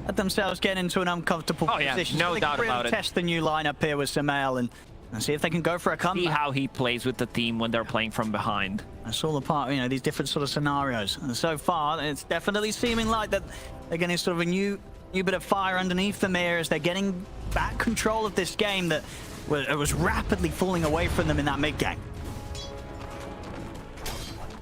Let themselves get into an uncomfortable position.
No
so
doubt about it.
Test the new lineup here with Samael and see if they can go for a comeback.
See how he plays with the team when they're playing from behind.
That's all the part, these different sort of scenarios. And so far, it's definitely seeming like that they're getting sort of a new bit of fire underneath them here as they're getting back control of this game that was rapidly falling away from them in that mid game.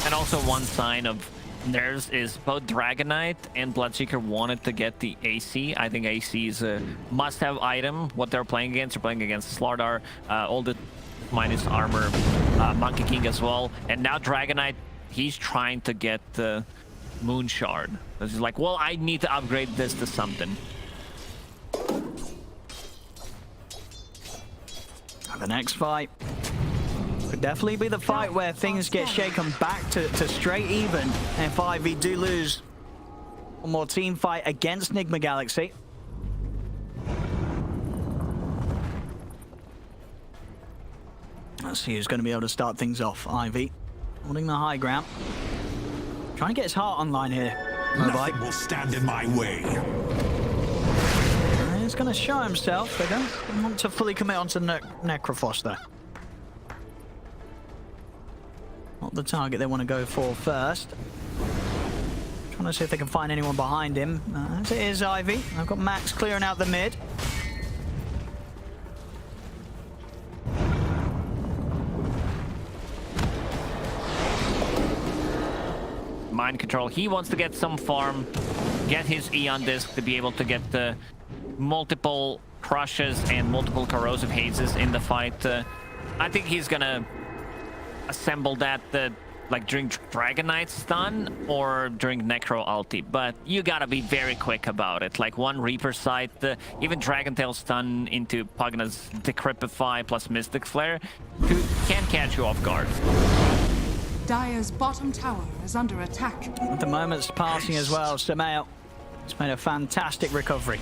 And also one sign of theirs is both Dragon Knight and Bloodseeker wanted to get the AC. I think AC is a must-have item. What they're playing against, they're playing against Slardar, all the minus armor, Monkey King as well. And now Dragon Knight, he's trying to get the Moon Shard. This is like, well, I need to upgrade this to something.
The next fight could definitely be the fight where things get shaken back to straight even if Ivy do lose one more team fight against Enigma Galaxy. Let's see who's going to be able to start things off. Ivy holding the high ground. Trying to get his heart online here.
Nothing will stand in my way.
He's going to show himself. They don't want to fully commit onto Necrophos though. Not the target they want to go for first. Trying to see if they can find anyone behind him. As it is Ivy. I've got Max clearing out the mid.
Mind control. He wants to get some farm, get his Eon Disc to be able to get the multiple crushes and multiple corrosive hazes in the fight. I think he's gonna assemble that like during Dragon Knight's stun or during Necro ulti, but you gotta be very quick about it. Like one Reaper sight, even Dragon Tail stun into Pugna's Decrepify plus Mystic Flare can catch you off guard.
Dire's bottom tower is under attack.
At the moment's passing as well, Samael has made a fantastic recovery.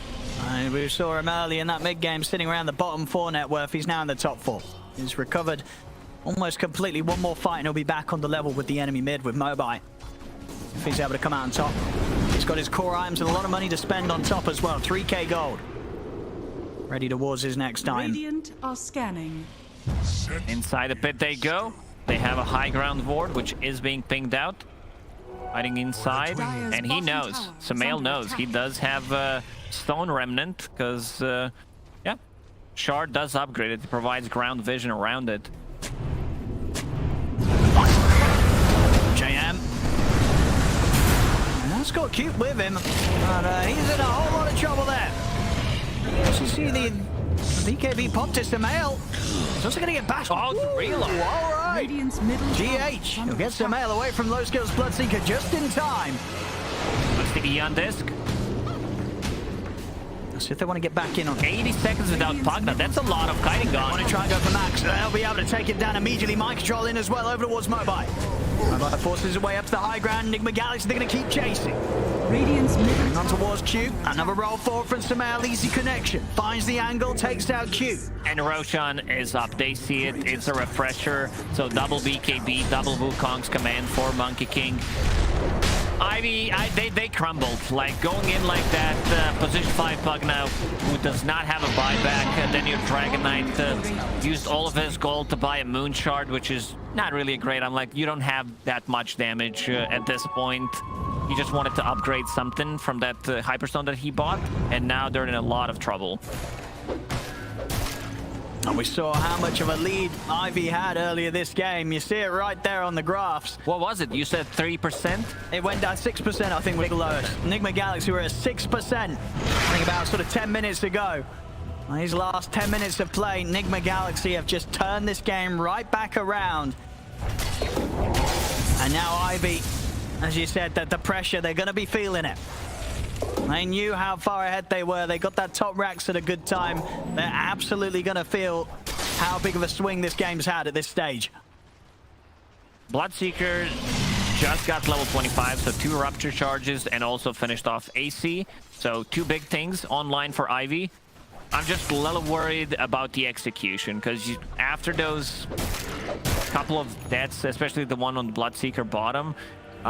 And we saw him early in that mid-game sitting around the bottom 4 net worth. He's now in the top 4. He's recovered almost completely. One more fight and he'll be back on the level with the enemy mid with Mobai. If he's able to come out on top. He's got his core items and a lot of money to spend on top as well. 3k gold. Ready towards his next time.
Radiant are scanning.
Inside the pit they go. They have a high ground ward, which is being pinged out. Fighting inside. And he knows. Samael knows. He does have a Stone Remnant, because, yeah. Shard does upgrade it. It provides ground vision around it.
JM. And that's got cute with him. But he's in a whole lot of trouble there. As you see the BKB pop to Samael. He's also going to get bashed.
Oh, the reload.
All right.
Radiant's middle tower
GH.
is under
He'll get
attack.
Samael away from low skills Bloodseeker just in time.
Let's the Eon Disc.
Let's see if they want to get back in on
80 seconds without Pugna. That's a lot of kiting
Want
gone.
to try and go for Max. They'll be able to take it down immediately. Mind control in as well over towards Mobai. Mobai forces his way up to the high ground. Enigma Galaxy, they're going to keep chasing.
Radiant's middle
On
tower
towards Q.
is under
Another
attack.
roll forward from Samael. Easy connection. Finds the angle, takes out Q.
And Roshan is up. They see it. It's a refresher. So double BKB, double Wukong's command for Monkey King. Ivy, they crumbled. Like going in like that, position 5 Pugna, who does not have a buyback. Then your Dragon Knight used all of his gold to buy a Moon Shard, which is not really great. I'm like, you don't have that much damage at this point. He just wanted to upgrade something from that Hyperstone that he bought, and now they're in a lot of trouble.
We saw how much of a lead Ivy had earlier this game. You see it right there on the graphs.
What was it? You said 3%?
It went down 6%, I think, was the lowest. Enigma Galaxy were at 6%. I think about sort of 10 minutes ago. These last 10 minutes of play, Enigma Galaxy have just turned this game right back around. And now Ivy, as you said, that the pressure, they're going to be feeling it. They knew how far ahead they were. They got that top racks at a good time. They're absolutely going to feel how big of a swing this game's had at this stage.
Bloodseeker just got level 25, so 2 Rupture charges and also finished off AC. So 2 big things online for Ivy. I'm just a little worried about the execution, because after those couple of deaths, especially the one on the Bloodseeker bottom,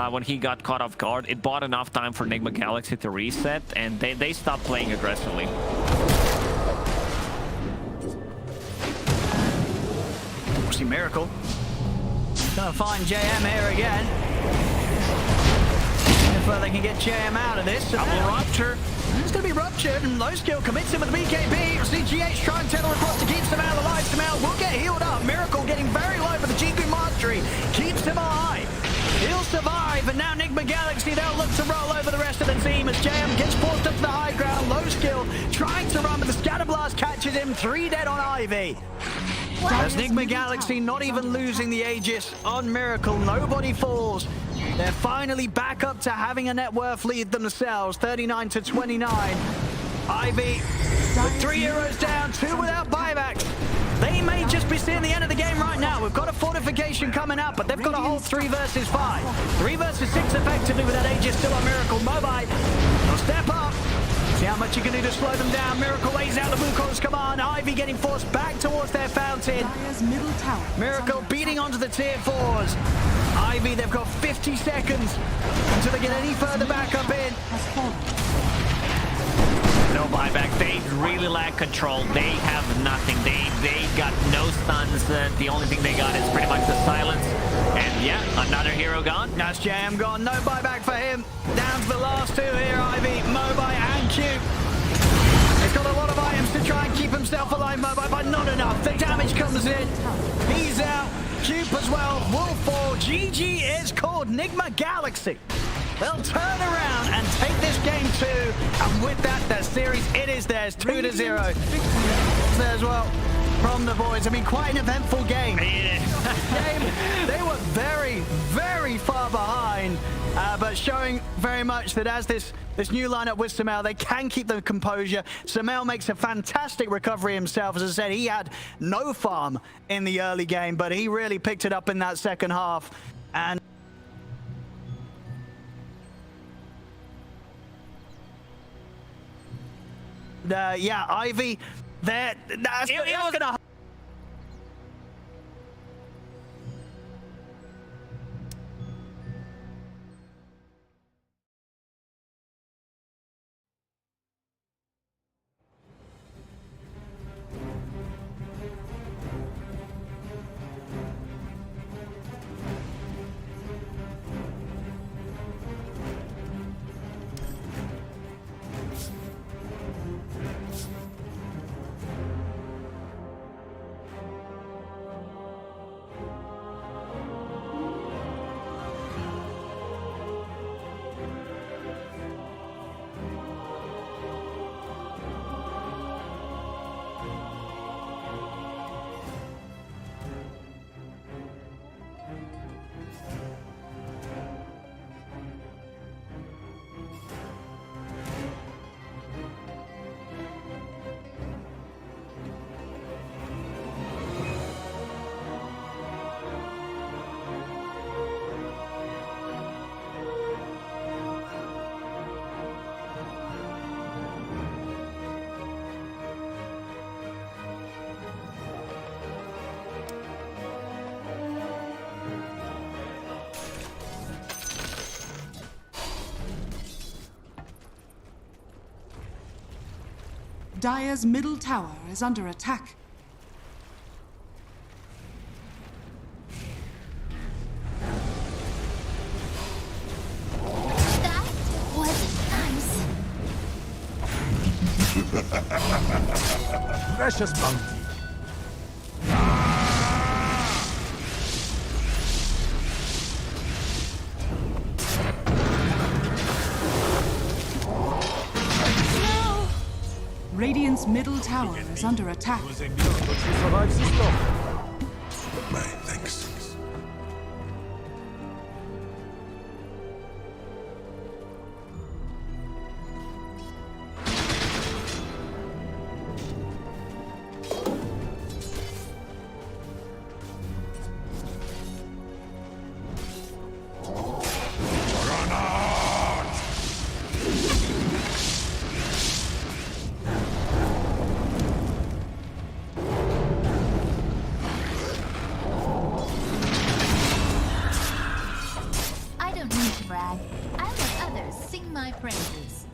when he got caught off guard, it bought enough time for Enigma Galaxy to reset, and they stopped playing aggressively.
See Miracle. Gonna find JM here again. If they can get JM out of this.
Double Rupture.
It's going to be ruptured, and low skill commits him with the BKB. CGH trying to tether across to keep Samel alive. Samel will get healed up. Miracle getting very low, but the GP Mastery keeps him alive. He'll survive, and now Enigma Galaxy, they'll look to roll over the rest of the team as JM gets forced up to the high ground. Low skill trying to run, but the Scatter Blast catches him. 3 dead on Ivy. As Enigma Galaxy not even losing the Aegis on Miracle, nobody falls. They're finally back up to having a net worth lead themselves, 39 to 29. Ivy with 3 heroes down, 2 without buybacks. They may just be seeing the end of the game right now. We've got a fortification coming up, but they've got a whole 3 versus 5. 3 versus 6 effectively with that Aegis still on Miracle. Mobile, they'll step up. See how much you can do to slow them down. Miracle lays out the Wukong's command. Ivy getting forced back towards their fountain. Miracle beating onto the tier 4s. Ivy, they've got 50 seconds until they get any further back up in.
No buyback. They really lack control. They have nothing. They got no stuns. The only thing they got is pretty much the silence. And yeah, another hero gone.
That's JM gone. No buyback for him. Down to the last 2 here, Ivy, Mobai and Cube. He's got a lot of items to try and keep himself alive, Mobai, but not enough. The damage comes in. He's out. Cube as well. Will fall. GG is called. Enigma Galaxy. They'll turn around and take this game 2. And with that, the series, it is theirs. 2-0. There as well from the boys. I mean, quite an eventful game. They were very, very far behind, but showing very much that as this new lineup with Samel, they can keep the composure. Samel makes a fantastic recovery himself. As I said, he had no farm in the early game, but he really picked it up in that second half. And yeah, Ivy, that's gonna.
Dire's middle tower is under attack.
That was nice.
Precious bounty.
middle tower is under attack.
It was a miracle she survived the storm.
My thanks.
I don't need to brag. I let others sing my praises.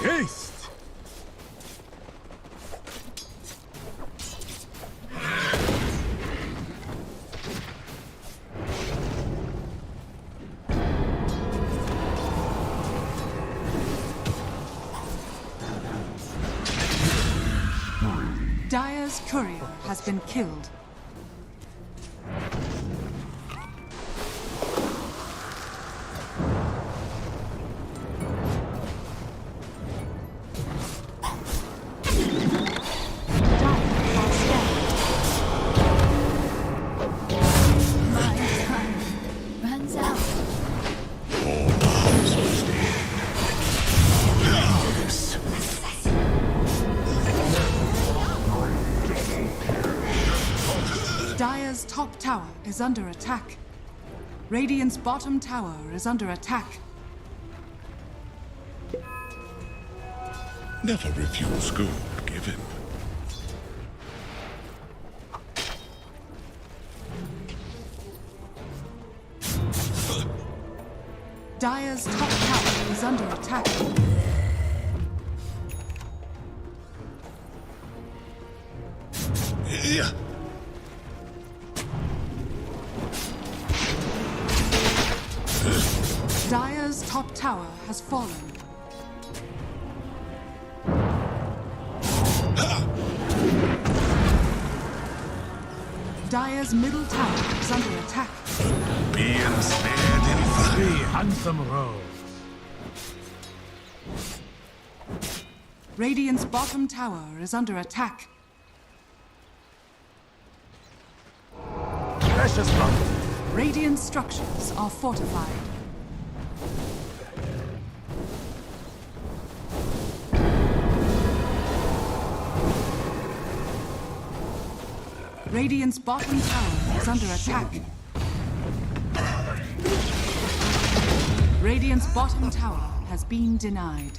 Haste!
Dire's courier has been killed.
My time runs out.
Dire's top tower is under attack. Radiant's bottom tower is under attack.
Never refuse good given.
Dire's top tower is under attack.
Yeah.
Dire's top tower has fallen. Dire's middle tower is under attack.
Be ensnared in fire.
Three handsome rows.
Radiant's bottom tower is under attack.
Precious blood.
Radiant structures are fortified. Radiant's bottom tower is under attack. Radiant's bottom tower has been denied.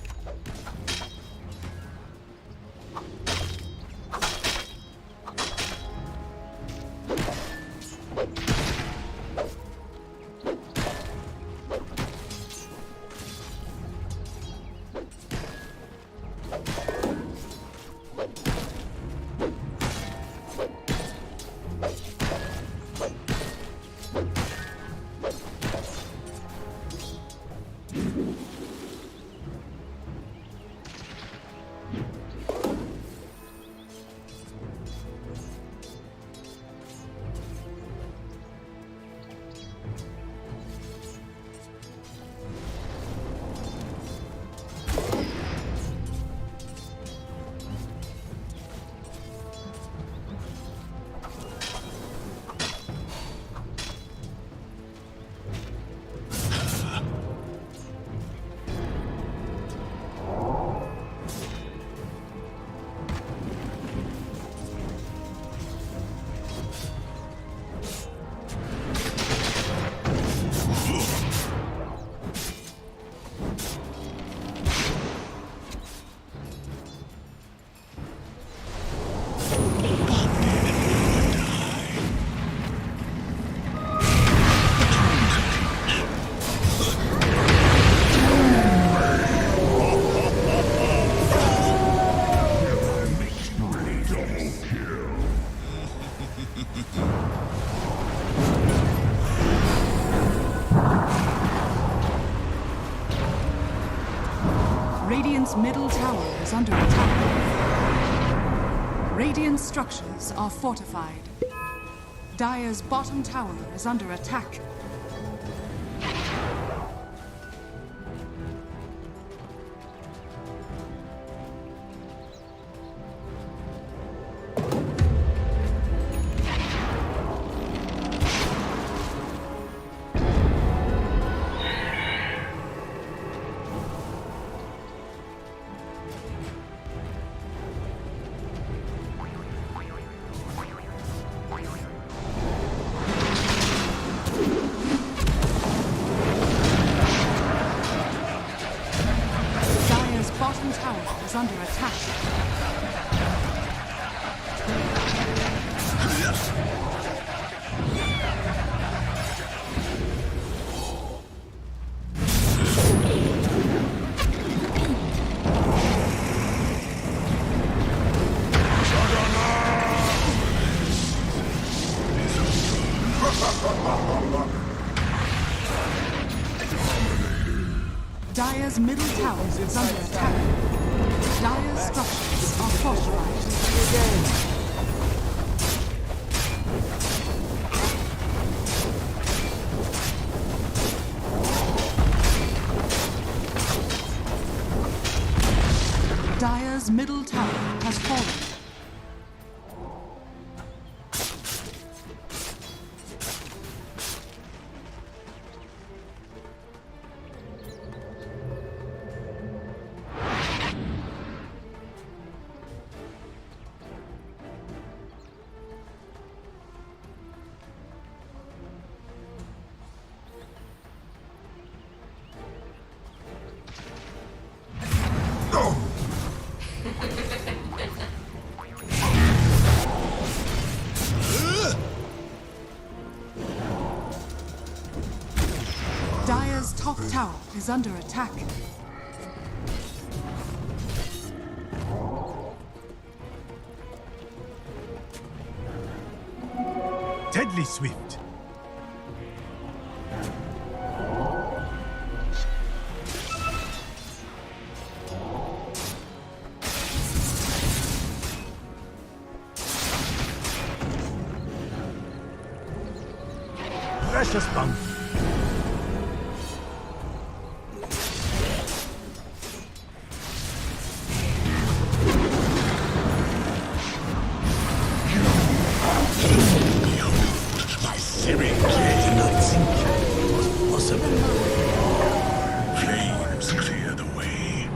tower. Radiant structures are fortified. Dire's bottom tower is under attack. Bottom tower is under attack. Dire's middle tower is under attack. Dire's structures are fortified. Dire's middle tower has fallen. Dire's top tower is under attack.
Deadly swift. Precious bump.
My searing blade did not think it was possible. Flames clear the way.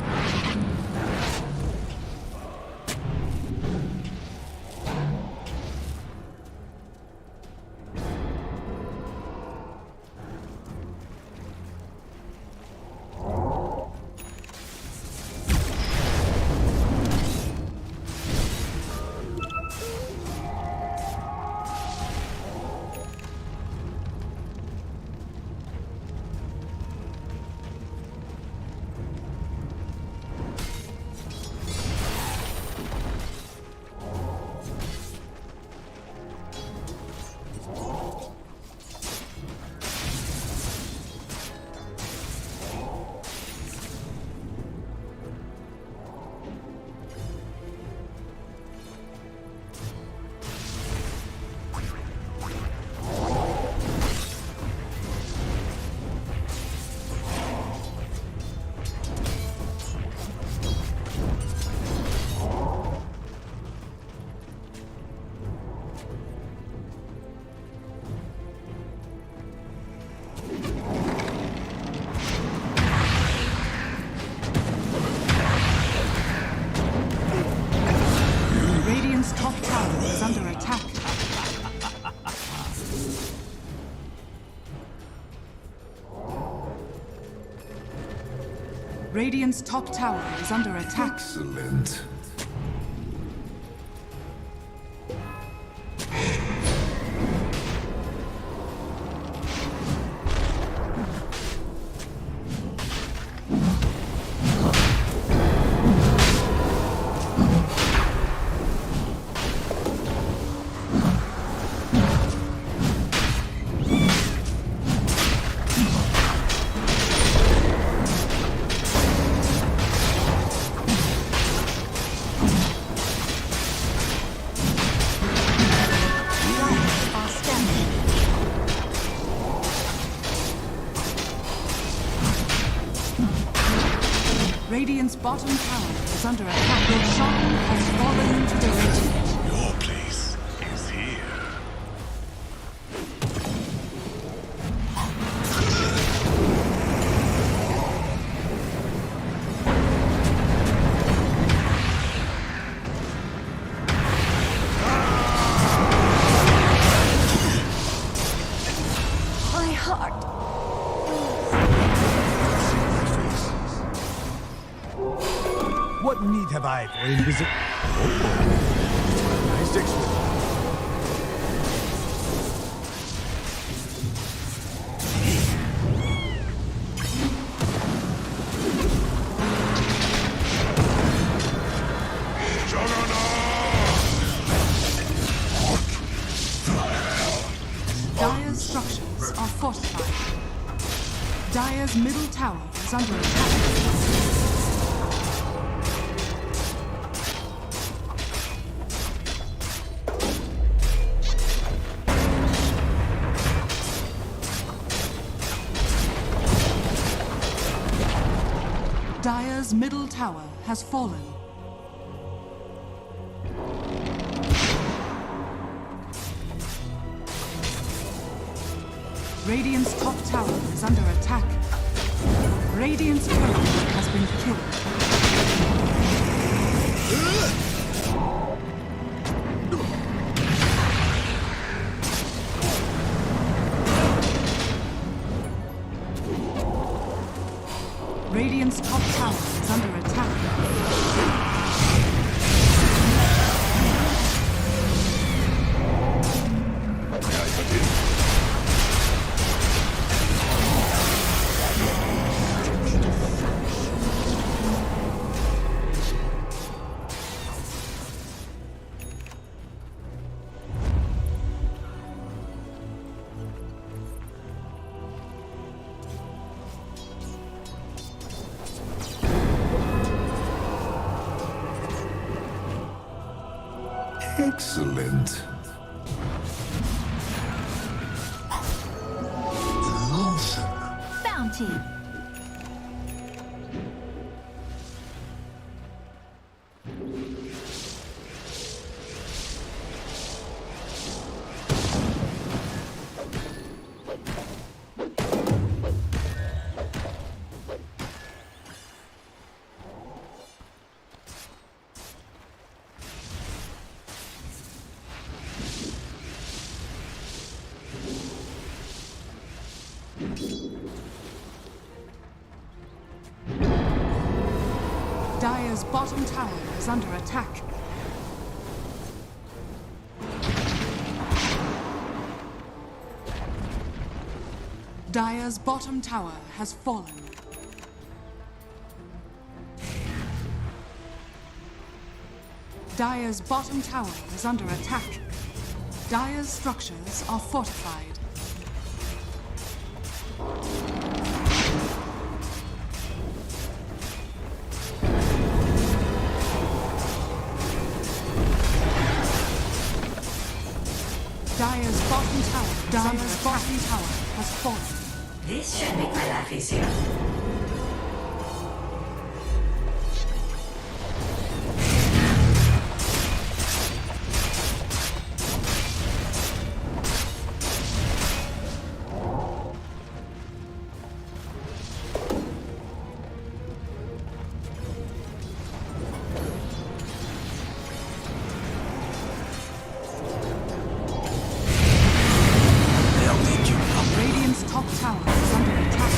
Radiant's top tower is under attack. Radiant's top tower is under attack.
Excellent.
bottom tower is under attack. Your shrine has fallen to the radiant.
Your place is here.
My heart.
What need have I for invisible? Nice explanation.
Dire's structures are fortified. Dire's middle tower is under attack. Dire's middle tower has fallen. Radiant's top tower is under attack. Radiant's turret has been killed. Radiant's top tower is under attack.
Excellent. Awesome.
Bounty. Dire's bottom tower is under attack. Dire's bottom tower has fallen. Dire's bottom tower is under attack. Dire's structures are fortified. Dire's bottom tower has fallen.
This should be my life easier.
Radiant's top tower is under attack.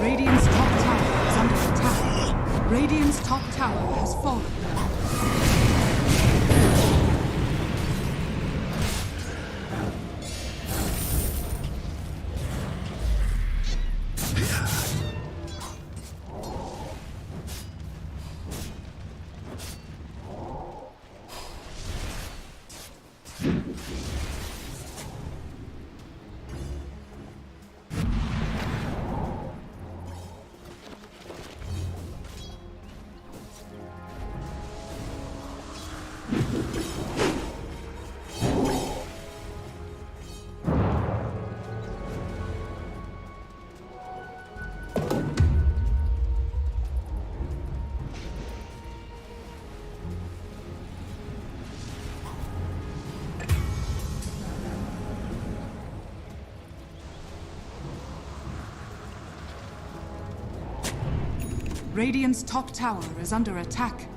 Radiant's top tower is under attack. Radiant's top tower has fallen. Radiant's top tower is under attack.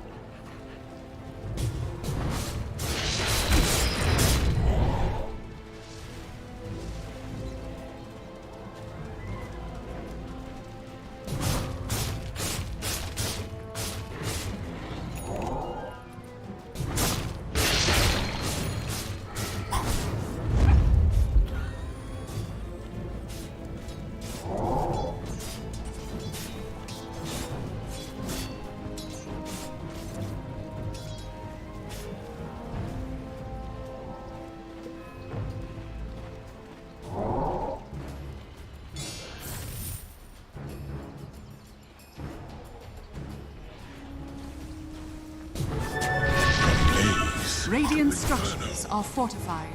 Radiant structures are fortified.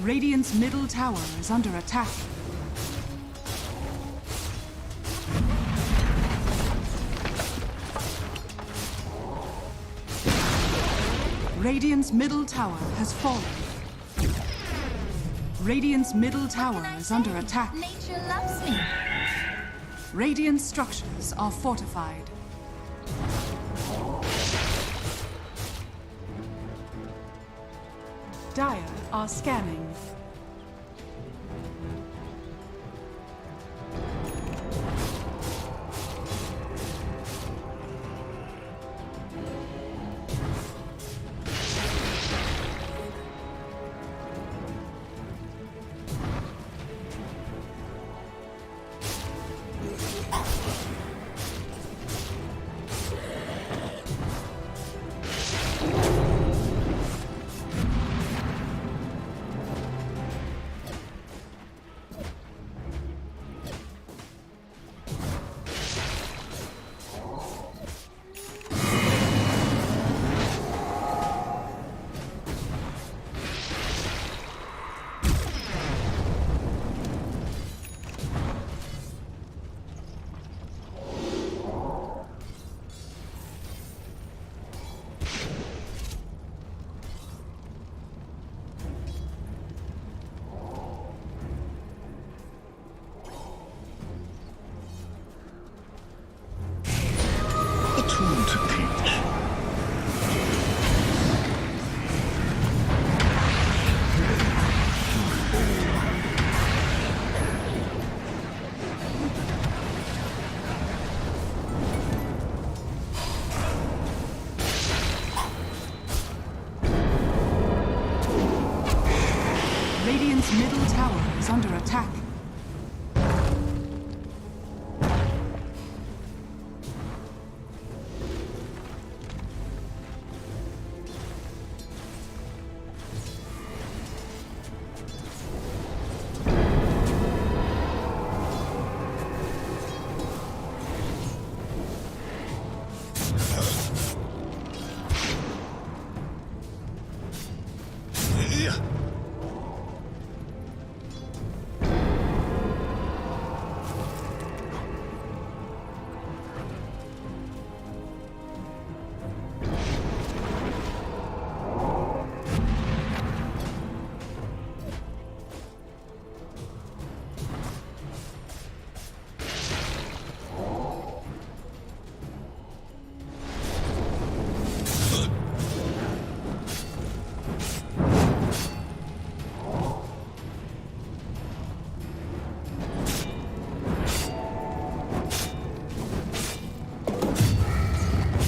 Radiant's middle tower is under attack. Radiant's middle tower has fallen. Radiant's middle tower is under attack.
Nature loves me.
Radiant structures are fortified. Dire are scanning.
A tool to teach.
Radiant's middle tower is under attack.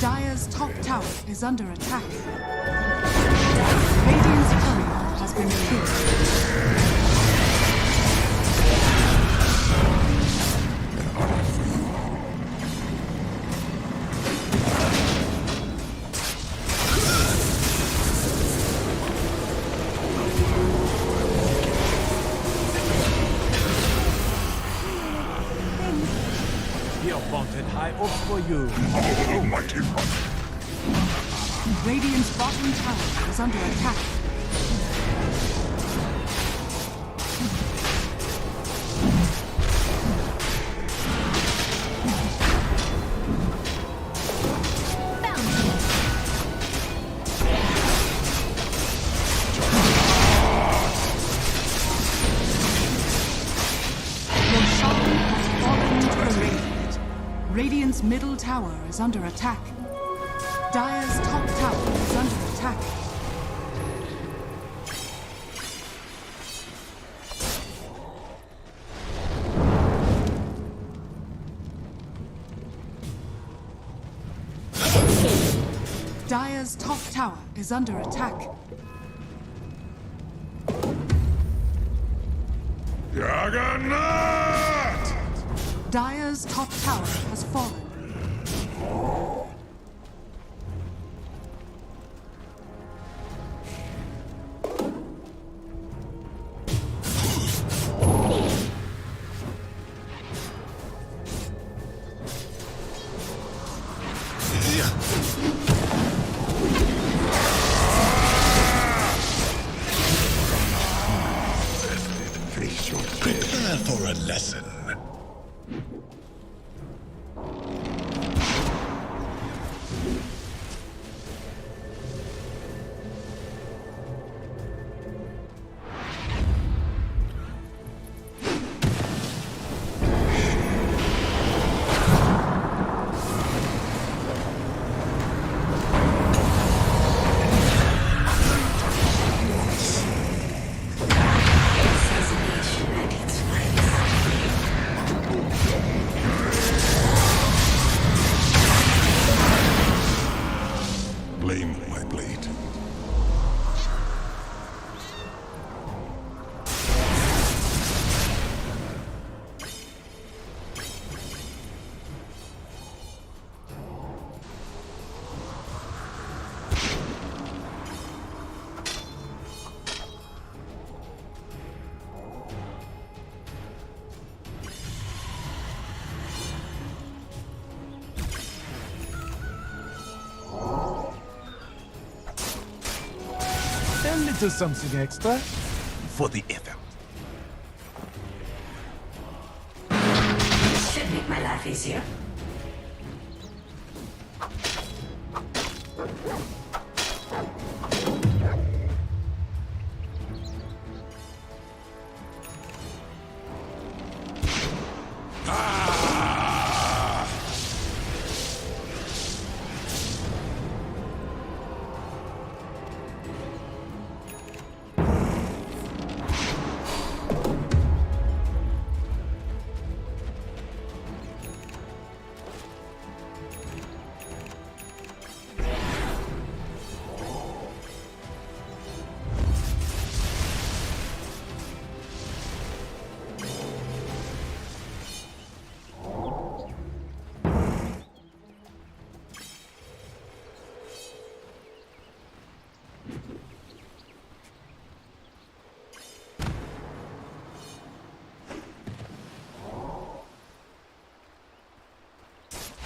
Dire's top tower is under attack. Radiant's courier has been killed.
Your wanted high up for you.
Almighty one.
Radiant's bottom tower is under attack. Radiant's middle tower is under attack. Dire's top tower is under attack. Dire's top tower is under attack.
Juggernaut!
Dire's top tower has fallen.
Prepare for a lesson. Blame my blade.
A little something extra for the effort.
Should make my life easier.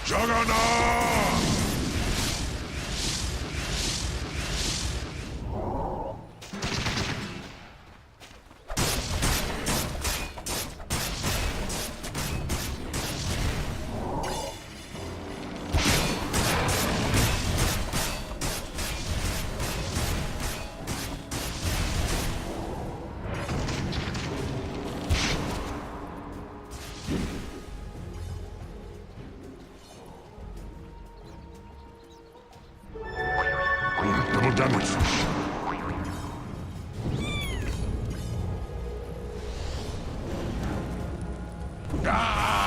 Juggernaut! Double damage. Ah!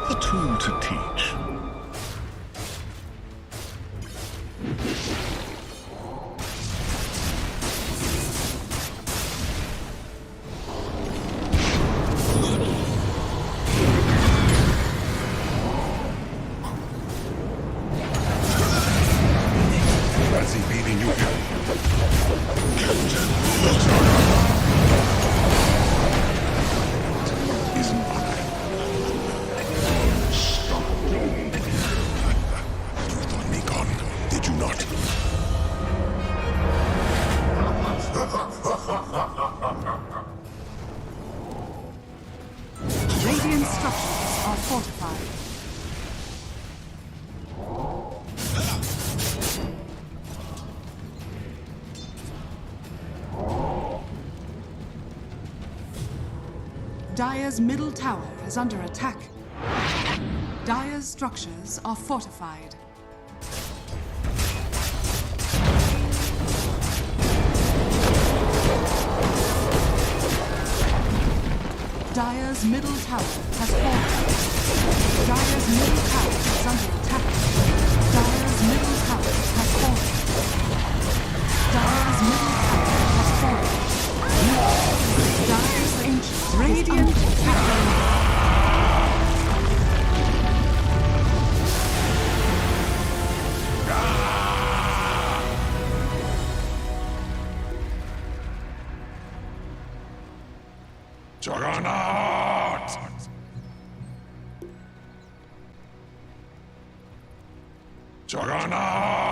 A tool to teach. What's he beating you here? Captain, is mine. You thought me gone, did you not?
Dire's middle tower is under attack. Dire's structures are fortified. Dire's middle tower has fallen. Dire's middle tower is under attack. Dire's middle tower has fallen. Dire's middle tower has fallen. Dire's ancient radiant victory.
Juggernaut! Juggernaut!